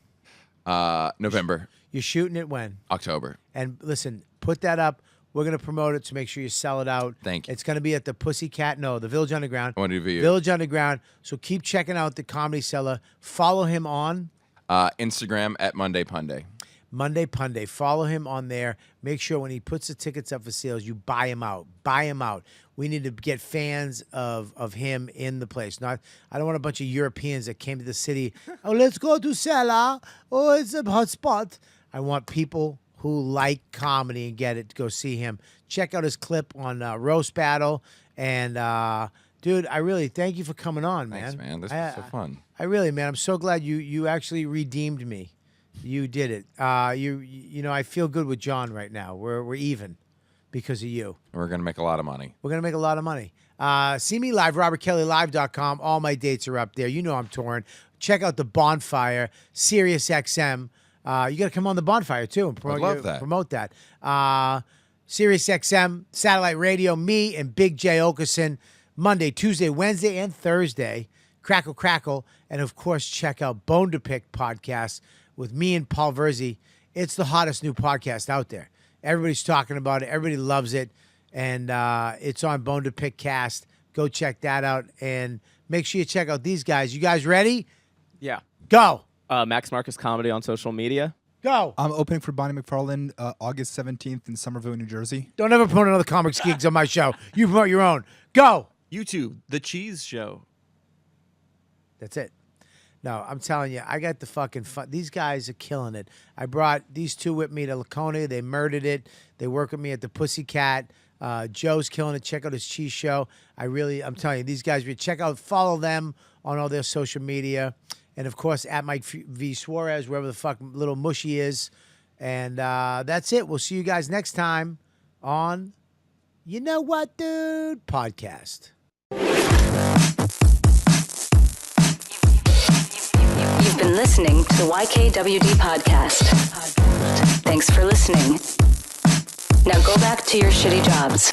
November. You're shooting it when? October. And listen, put that up. We're going to promote it to make sure you sell it out. Thank you. It's going to be at the the Village Underground. I want to do Village Underground. So keep checking out the Comedy Cellar. Follow him on Instagram at Monday Punday. Monday Punday. Follow him on there. Make sure when he puts the tickets up for sales, you buy him out. Buy him out. We need to get fans of him in the place. I don't want a bunch of Europeans that came to the city. Oh, let's go to Cellar. Oh, it's a hot spot. I want people who like comedy and get it to go see him. Check out his clip on Roast Battle. And, dude, I really thank you for coming on, man. Thanks, man. This was so fun. I really, man, I'm so glad you actually redeemed me. You did it. You know, I feel good with John right now. We're even because of you. We're going to make a lot of money. We're going to make a lot of money. See me live, robertkellylive.com. All my dates are up there. You know I'm touring. Check out the Bonfire, Sirius XM. You got to come on the Bonfire, too, and promote that. Sirius XM, satellite radio, me and Big J Okerson, Monday, Tuesday, Wednesday, and Thursday. Crackle, crackle. And, of course, check out Bone to Pick podcast with me and Paul Verzi. It's the hottest new podcast out there. Everybody's talking about it. Everybody loves it. And it's on Bone to Pick Cast. Go check that out. And make sure you check out these guys. You guys ready? Yeah. Go. Max Marcus Comedy on social media. Go. I'm opening for Bonnie McFarlane August 17th in Somerville, New Jersey. Don't ever promote another comics gigs on my show. You promote your own. Go. YouTube, The Cheese Show. That's it. No, I'm telling you, I got the fucking fun. These guys are killing it. I brought these two with me to Laconia. They murdered it. They work with me at the Pussycat. Joe's killing it. Check out his cheese show. I'm telling you, these guys, follow them on all their social media. And, of course, at Mike V. Suarez, wherever the fuck Little Mushy is. And that's it. We'll see you guys next time on You Know What, Dude? Podcast. You've been listening to the YKWD podcast. Thanks for listening. Now go back to your shitty jobs.